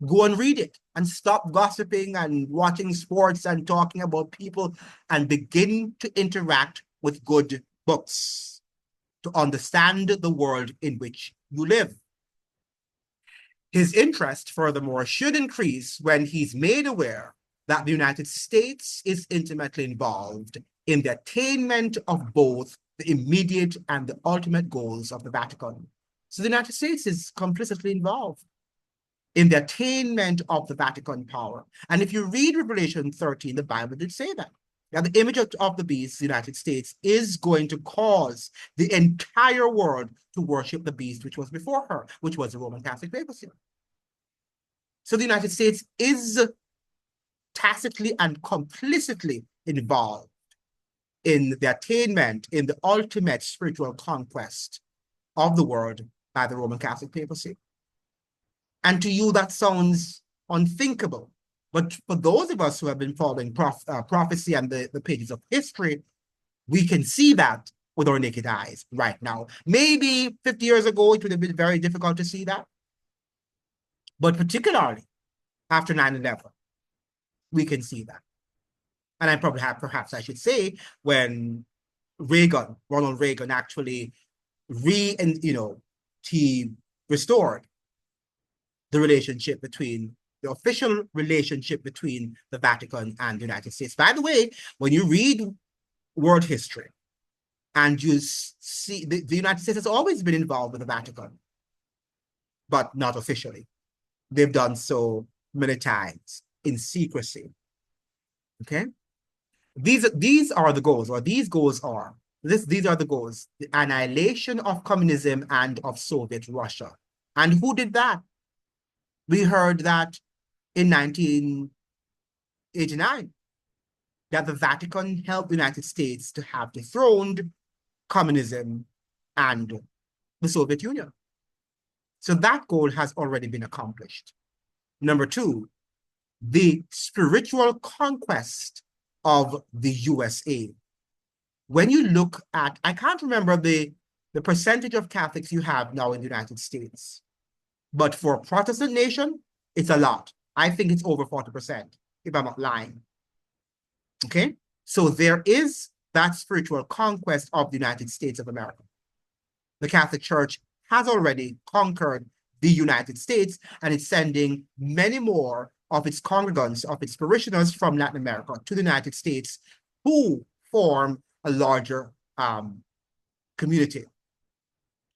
Go and read it and stop gossiping and watching sports and talking about people and begin to interact with good books to understand the world in which you live. His interest, furthermore, should increase when he's made aware that the United States is intimately involved in the attainment of both the immediate and the ultimate goals of the Vatican. So the United States is complicitly involved in the attainment of the Vatican power. And if you read Revelation 13, the Bible did say that. Now, the image of the beast, the United States, is going to cause the entire world to worship the beast which was before her, which was the Roman Catholic papacy. So the United States is tacitly and complicitly involved in the attainment, in the ultimate spiritual conquest of the world by the Roman Catholic papacy. And to you, that sounds unthinkable. But for those of us who have been following prophecy and the pages of history, we can see that with our naked eyes right now. Maybe 50 years ago, it would have been very difficult to see that. But particularly after 9/11, we can see that. And I probably have, perhaps I should say, when Ronald Reagan actually he restored the relationship between the official relationship between the Vatican and the United States. By the way, when you read world history and you see the United States has always been involved with the Vatican, but not officially. They've done so many times in secrecy. Okay? These are the goals, or these goals are, these are the goals: the annihilation of communism and of Soviet Russia. And who did that? We heard that in 1989, that the Vatican helped the United States to have dethroned communism and the Soviet Union. So that goal has already been accomplished. Number two, the spiritual conquest of the USA. When you look at, I can't remember the percentage of Catholics you have now in the United States, but for a Protestant nation, it's a lot. I think it's over 40%, if I'm not lying. Okay? So there is that spiritual conquest of the United States of America. The Catholic Church has already conquered the United States, and it's sending many more of its congregants, of its parishioners from Latin America to the United States, who form a larger community,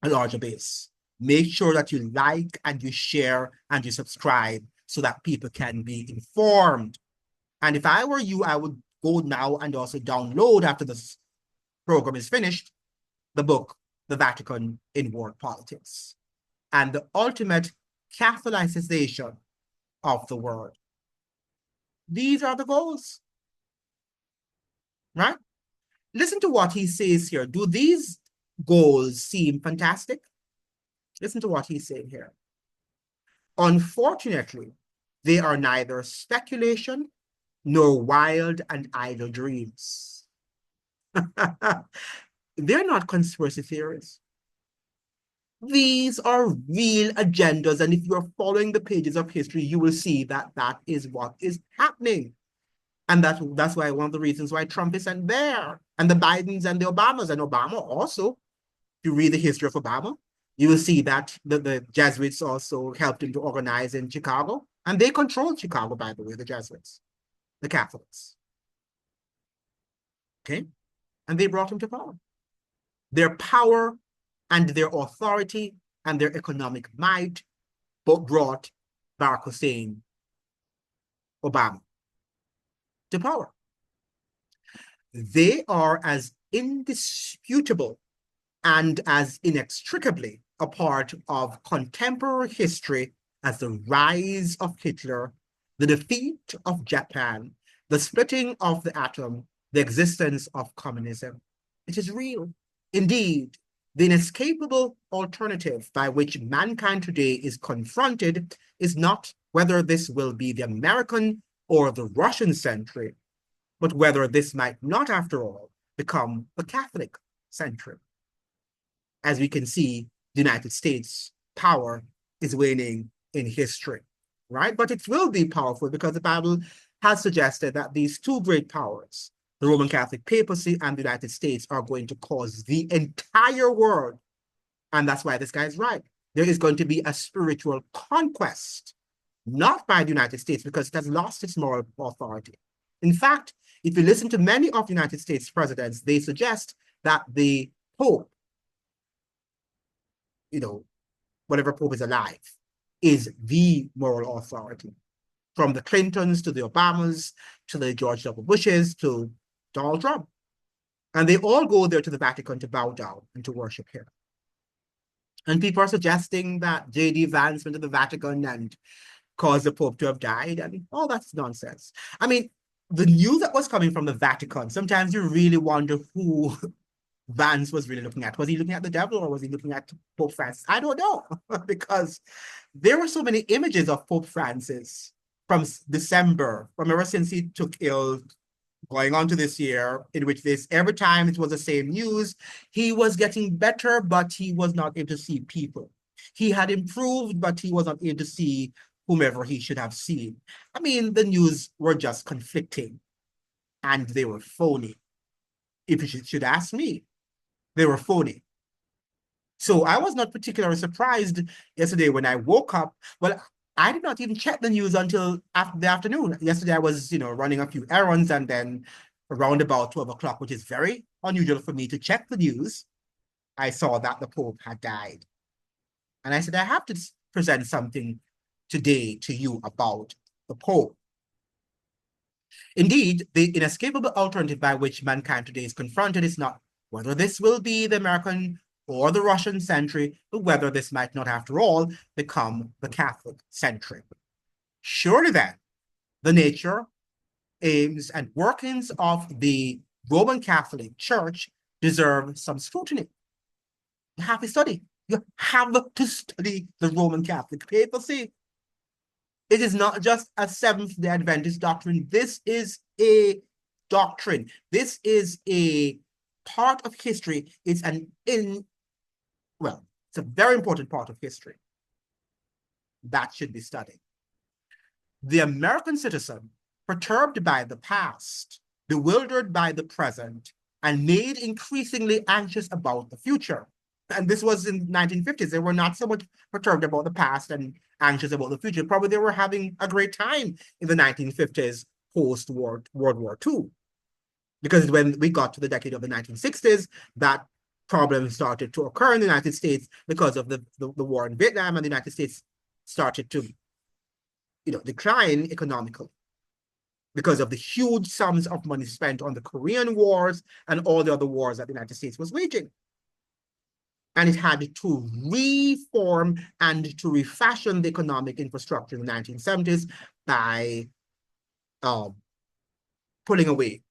a larger base. Make sure that you like and you share and you subscribe so that people can be informed. And if I were you, I would go now and also download, after this program is finished, the book, The Vatican in World Politics, and the ultimate Catholicization of the world. These are the goals, right? Listen to what he says here. Do these goals seem fantastic? Listen to what he's saying here. Unfortunately, they are neither speculation nor wild and idle dreams. They're not conspiracy theories. These are real agendas, and if you're following the pages of history, you will see that that is what is happening. And that's why one of the reasons why Trump isn't there, and the Bidens and the Obamas, and Obama also. If you read the history of Obama, you will see that the Jesuits also helped him to organize in Chicago, and they controlled Chicago, by the way, the Jesuits, the Catholics. Okay? And they brought him to power. Their power and their authority and their economic might but brought Barack Hussein Obama to power. They are as indisputable and as inextricably a part of contemporary history as the rise of Hitler, the defeat of Japan, the splitting of the atom, the existence of communism. It is real. Indeed, the inescapable alternative by which mankind today is confronted is not whether this will be the American or the Russian century, but whether this might not, after all, become the Catholic century. As we can see, the United States power is waning in history, right? But it will be powerful because the Bible has suggested that these two great powers, the Roman Catholic papacy and the United States, are going to cause the entire world. And that's why this guy is right. There is going to be a spiritual conquest, not by the United States because it has lost its moral authority. In fact, if you listen to many of the United States presidents, they suggest that the Pope, whatever Pope is alive, is the moral authority. From the Clintons to the Obamas, to the George W. Bushes, to Donald Trump. And they all go there to the Vatican to bow down and to worship him. And people are suggesting that J.D. Vance went to the Vatican and caused the Pope to have died, and all that's nonsense. I mean, the news that was coming from the Vatican, sometimes you really wonder who Vance was really looking at. Was he looking at the devil or was he looking at Pope Francis? I don't know, because there were so many images of Pope Francis from December, from ever since he took ill, going on to this year, in which every time it was the same news, he was getting better, but he was not able to see people. He had improved, but he was not able to see whomever he should have seen. I mean, the news were just conflicting, and they were phony. If you should ask me, they were phony. So I was not particularly surprised yesterday when I woke up. Well, I did not even check the news until after the afternoon. Yesterday I was, running a few errands, and then around about 12 o'clock, which is very unusual for me to check the news, I saw that the Pope had died. And I said, I have to present something today to you about the Pope. Indeed, the inescapable alternative by which mankind today is confronted is not whether this will be the American or the Russian century, but whether this might not, after all, become the Catholic century. Surely then, the nature, aims, and workings of the Roman Catholic Church deserve some scrutiny. You have to study. You have to study the Roman Catholic papacy. It is not just a Seventh-day Adventist doctrine. This is a doctrine. This is a part of history. It's it's a very important part of history that should be studied. The American citizen, perturbed by the past, bewildered by the present, and made increasingly anxious about the future. And this was in the 1950s. They were not so much perturbed about the past and anxious about the future. Probably they were having a great time in the 1950s, post-World War II. Because when we got to the decade of the 1960s, that problem started to occur in the United States because of the war in Vietnam, and the United States started to decline economically because of the huge sums of money spent on the Korean Wars and all the other wars that the United States was waging. And it had to reform and to refashion the economic infrastructure in the 1970s by pulling away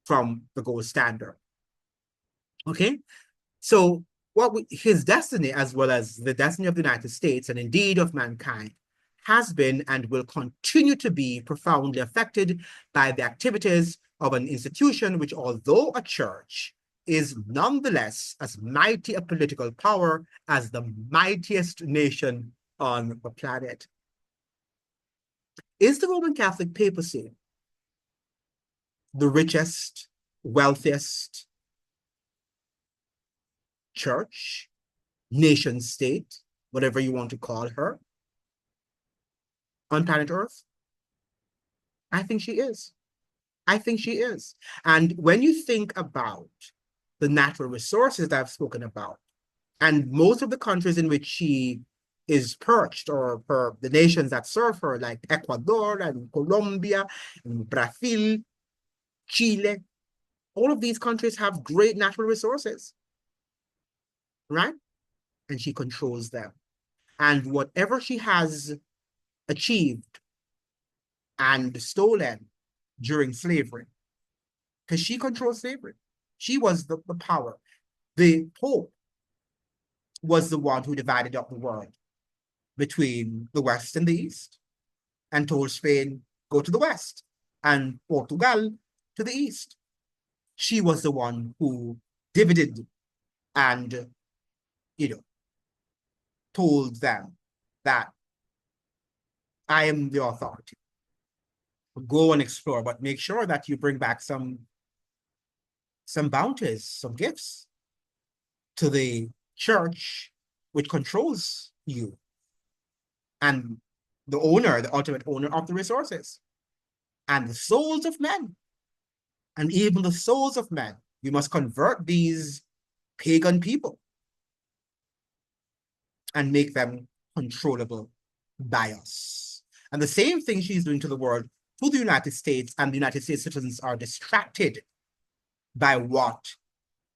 from the gold standard. Okay, so his destiny, as well as the destiny of the United States and indeed of mankind, has been and will continue to be profoundly affected by the activities of an institution which, although a church, is nonetheless as mighty a political power as the mightiest nation on the planet. Is the Roman Catholic papacy the richest, wealthiest church, nation state, whatever you want to call her, on planet Earth? I think she is. I think she is. And when you think about the natural resources that I've spoken about, And most of the countries in which she is perched, or the nations that serve her, like Ecuador and Colombia, and Brazil, Chile, all of these countries have great natural resources, right? And she controls them. And whatever she has achieved and stolen during slavery, because she controls slavery, she was the power. The Pope was the one who divided up the world between the West and the East, and told Spain, go to the West, and Portugal to the East. She was the one who divided and, told them that I am the authority. Go and explore, but make sure that you bring back some bounties, some gifts to the church, which controls you, and the ultimate owner of the resources, and the souls of men. And even the souls of men, you must convert these pagan people and make them controllable by us. And the same thing she's doing to the world, to the United States, and the United States citizens are distracted by what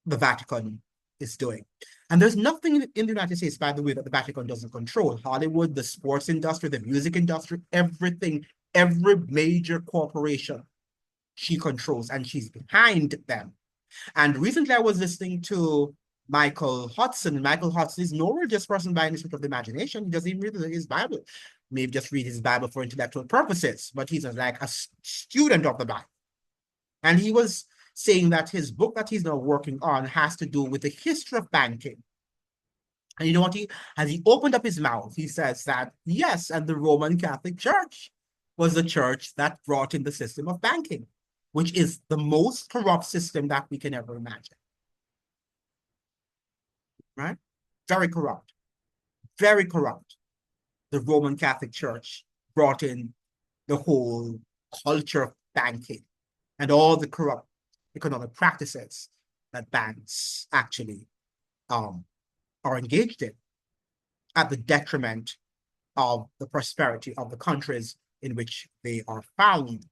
the Vatican is doing. And there's nothing in the United States, by the way, that the Vatican doesn't control. Hollywood, the sports industry, the music industry, everything, every major corporation she controls, and she's behind them. And recently I was listening to Michael Hudson. Michael Hudson is no religious person by any stretch of the imagination. He doesn't even read his Bible. Maybe just read his Bible for intellectual purposes, but he's like a student of the Bible. And he was saying that his book that he's now working on has to do with the history of banking. And you know what? As he opened up his mouth, he says that, yes, and the Roman Catholic Church was the church that brought in the system of banking, which is the most corrupt system that we can ever imagine. Right? Very corrupt. Very corrupt. The Roman Catholic Church brought in the whole culture of banking and all the corrupt economic practices that banks actually are engaged in, at the detriment of the prosperity of the countries in which they are found.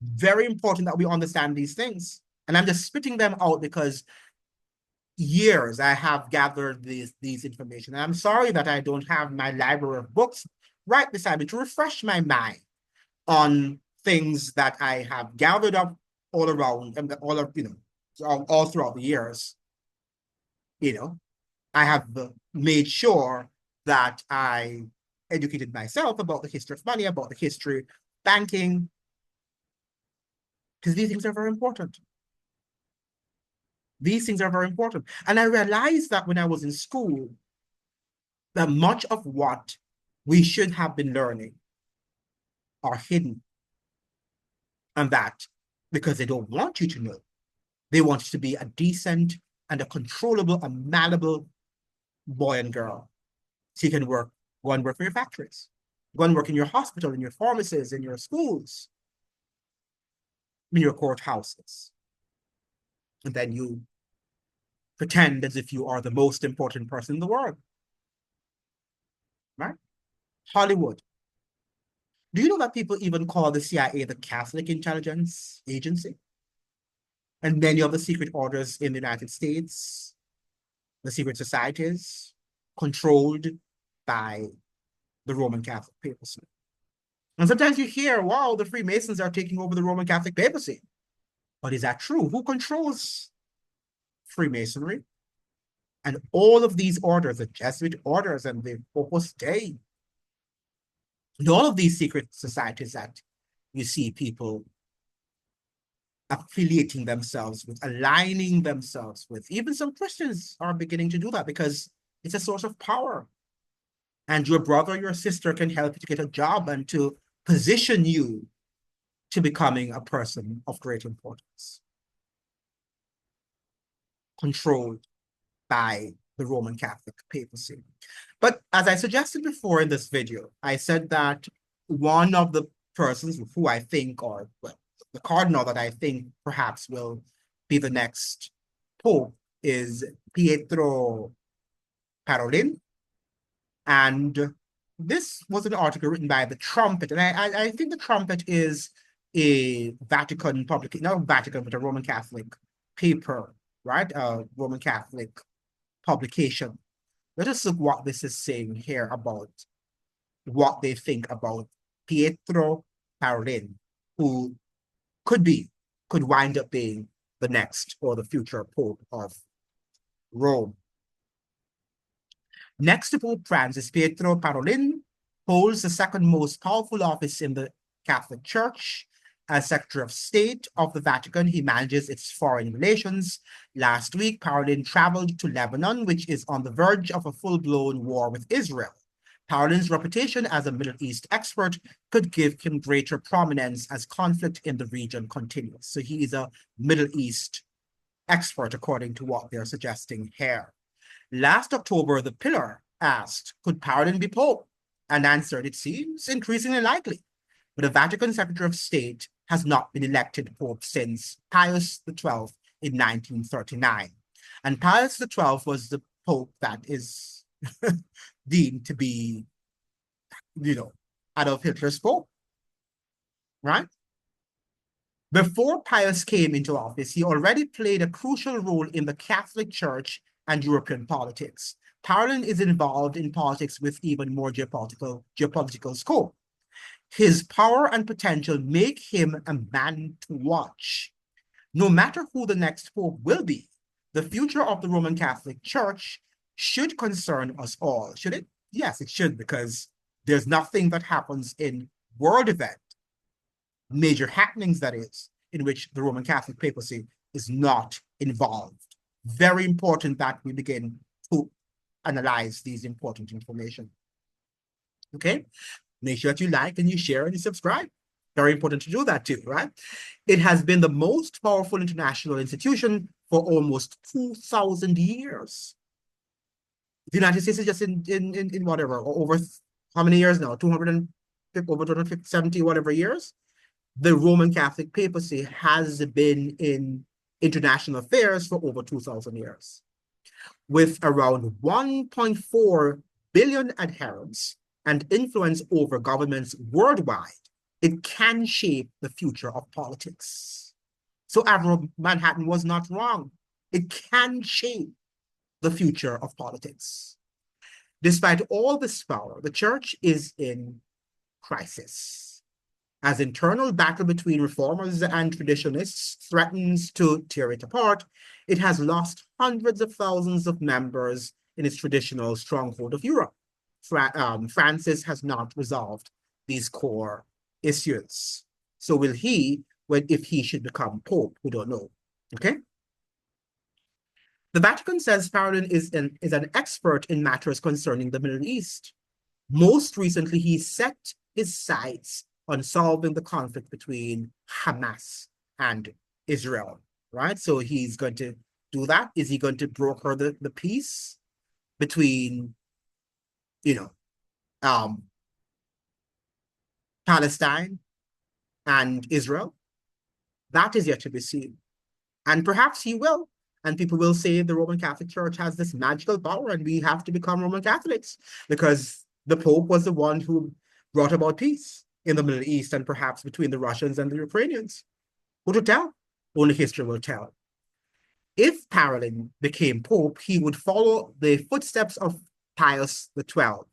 Very important that we understand these things. And I'm just spitting them out because years I have gathered these information. And I'm sorry that I don't have my library of books right beside me to refresh my mind on things that I have gathered up all around and all throughout the years. I have made sure that I educated myself about the history of money, about the history of banking, because these things are very important. These things are very important. And I realized that when I was in school, that much of what we should have been learning are hidden. And that because they don't want you to know. They want you to be a decent and a controllable, a malleable boy and girl. So you can go and work for your factories. Go and work in your hospital, in your pharmacies, in your schools, in your courthouses. And then you pretend as if you are the most important person in the world. Right? Hollywood. Do you know that people even call the CIA the Catholic Intelligence Agency? And many of the secret orders in the United States, the secret societies, controlled by the Roman Catholic papacy. And sometimes you hear, wow, the Freemasons are taking over the Roman Catholic papacy. But is that true? Who controls Freemasonry? And all of these orders, the Jesuit orders and the Opus Dei, and all of these secret societies that you see people affiliating themselves with, aligning themselves with. Even some Christians are beginning to do that because it's a source of power. And your brother, your sister can help you to get a job and to position you to becoming a person of great importance. Controlled by the Roman Catholic papacy. But as I suggested before in this video, I said that one of the persons who I think, or well, the cardinal that I think perhaps will be the next pope, is Pietro Parolin. And this was an article written by The Trumpet. And I think The Trumpet is a Vatican publication, not Vatican, but a Roman Catholic paper, right? A Roman Catholic publication. Let us look what this is saying here about what they think about Pietro Parolin, who could wind up being the next or the future Pope of Rome. Next to Pope Francis, Pietro Parolin holds the second most powerful office in the Catholic Church. As Secretary of State of the Vatican, he manages its foreign relations. Last week, Parolin traveled to Lebanon, which is on the verge of a full-blown war with Israel. Parolin's reputation as a Middle East expert could give him greater prominence as conflict in the region continues. So he is a Middle East expert, according to what they're suggesting here. Last October, the Pillar asked, could Parolin be Pope? And answered, it seems increasingly likely. But the Vatican Secretary of State has not been elected Pope since Pius XII in 1939. And Pius XII was the Pope that is deemed to be, Adolf Hitler's Pope, right? Before Pius came into office, he already played a crucial role in the Catholic Church and European politics. Parolin is involved in politics with even more geopolitical scope. His power and potential make him a man to watch. No matter who the next Pope will be, the future of the Roman Catholic Church should concern us all, should it? Yes, it should, because there's nothing that happens in world event, major happenings that is, in which the Roman Catholic papacy is not involved. Very important that we begin to analyze these important information. Okay, make sure that you like and you share and you subscribe. Very important to do that too, right? It has been the most powerful international institution for almost 2,000 years. The United States is just in whatever, over how many years now? 250, over 270 whatever years. The Roman Catholic papacy has been in international affairs for over 2,000 years. With around 1.4 billion adherents and influence over governments worldwide, it can shape the future of politics. So Admiral Manhattan was not wrong. It can shape the future of politics. Despite all this power, the church is in crisis, as internal battle between reformers and traditionalists threatens to tear it apart. It has lost hundreds of thousands of members in its traditional stronghold of Europe. Francis has not resolved these core issues. So will he, if he should become Pope? We don't know. Okay. The Vatican says Parolin is an expert in matters concerning the Middle East. Most recently, he set his sights on solving the conflict between Hamas and Israel, right? So he's going to do that. Is he going to broker the peace between, Palestine and Israel? That is yet to be seen. And perhaps he will. And people will say the Roman Catholic Church has this magical power and we have to become Roman Catholics because the Pope was the one who brought about peace in the Middle East and perhaps between the Russians and the Ukrainians. Who to tell? Only history will tell. If Parolin became Pope, he would follow the footsteps of Pius XII.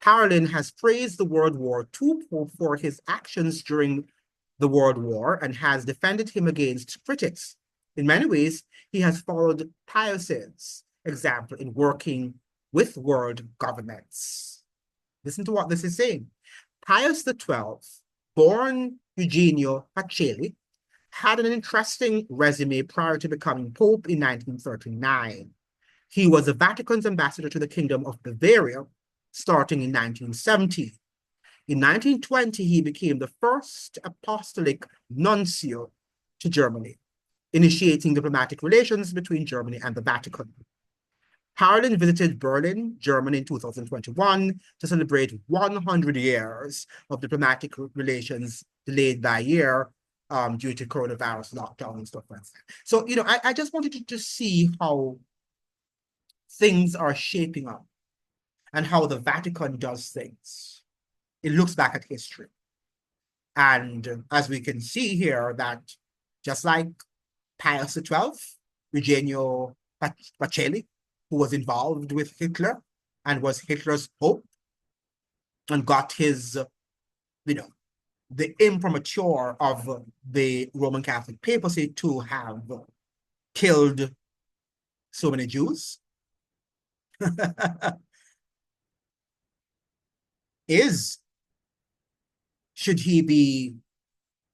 Parolin has praised the World War II Pope for his actions during the World War and has defended him against critics. In many ways, he has followed Pius's example in working with world governments. Listen to what this is saying. Pius XII, born Eugenio Pacelli, had an interesting resume prior to becoming Pope in 1939. He was the Vatican's ambassador to the Kingdom of Bavaria, starting in 1970. In 1920, he became the first apostolic nuncio to Germany, initiating diplomatic relations between Germany and the Vatican. Parolin visited Berlin, Germany in 2021 to celebrate 100 years of diplomatic relations delayed by a year due to coronavirus lockdown and stuff like that. So, I just wanted to just see how things are shaping up and how the Vatican does things. It looks back at history. And as we can see here, that just like Pius XII, Eugenio Pacelli, who was involved with Hitler and was Hitler's Pope and got his, the imprimatur of the Roman Catholic papacy to have killed so many Jews. Should he be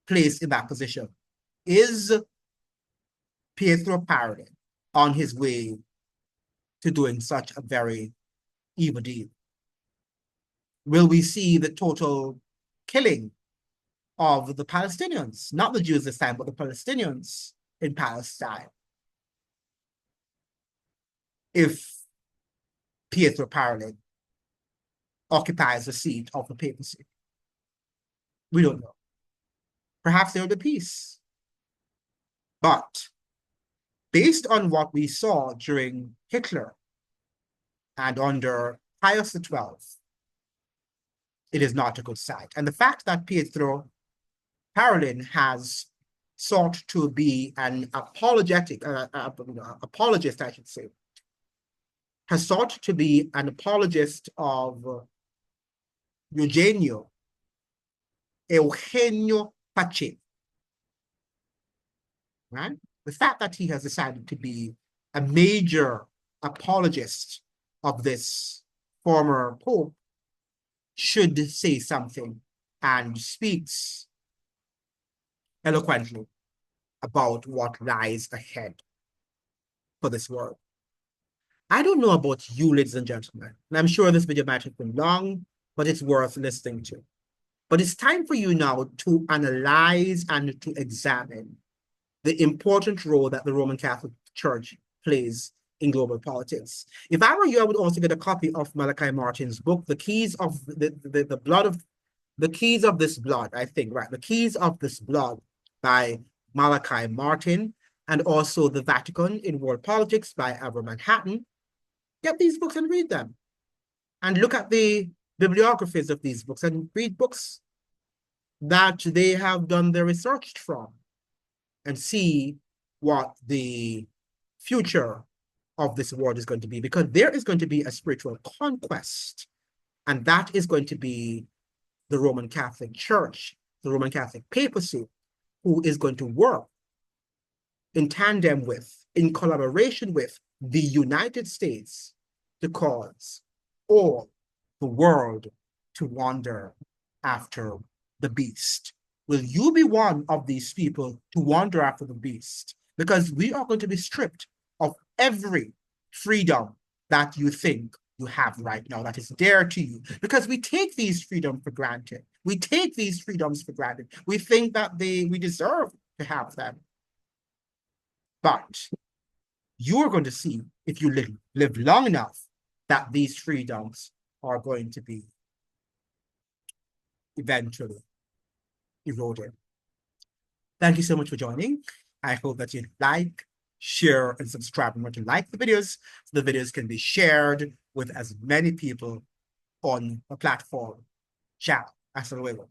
placed in that position? Is Pietro Parolin on his way to doing such a very evil deed? Will we see the total killing of the Palestinians, not the Jews this time, but the Palestinians in Palestine, if Pietro Parolin occupies the seat of the papacy? We don't know. Perhaps there will be peace. But based on what we saw during Hitler and under Pius XII, it is not a good sight. And the fact that Pietro Parolin has sought to be an apologist, I should say, has sought to be an apologist of Eugenio Pacelli, right? The fact that he has decided to be a major apologist of this former Pope should say something and speaks eloquently about what lies ahead for this world. I don't know about you, ladies and gentlemen, and I'm sure this video might have been long, but it's worth listening to. But it's time for you now to analyze and to examine the important role that the Roman Catholic Church plays in global politics. If I were you, I would also get a copy of Malachi Martin's book, The Keys of The Keys of This Blood, I think, right? The Keys of This Blood by Malachi Martin, and also The Vatican in World Politics by abovementioned. Get these books and read them. And look at the bibliographies of these books and read books that they have done their research from and see what the future of this world is going to be, because there is going to be a spiritual conquest, and that is going to be the Roman Catholic Church, the Roman Catholic papacy, who is going to work in tandem with, in collaboration with the United States to cause all the world to wander after the beast. Will you be one of these people to wander after the beast? Because we are going to be stripped of every freedom that you think you have right now, that is dear to you, because we take these freedoms for granted. We take these freedoms for granted. We think that we deserve to have them. But you are going to see, if you live long enough, that these freedoms are going to be eventually eroded. Thank you so much for joining. I hope that you like, share, and subscribe. Remember to like the videos so the videos can be shared with as many people on a platform. Ciao. Hasta luego.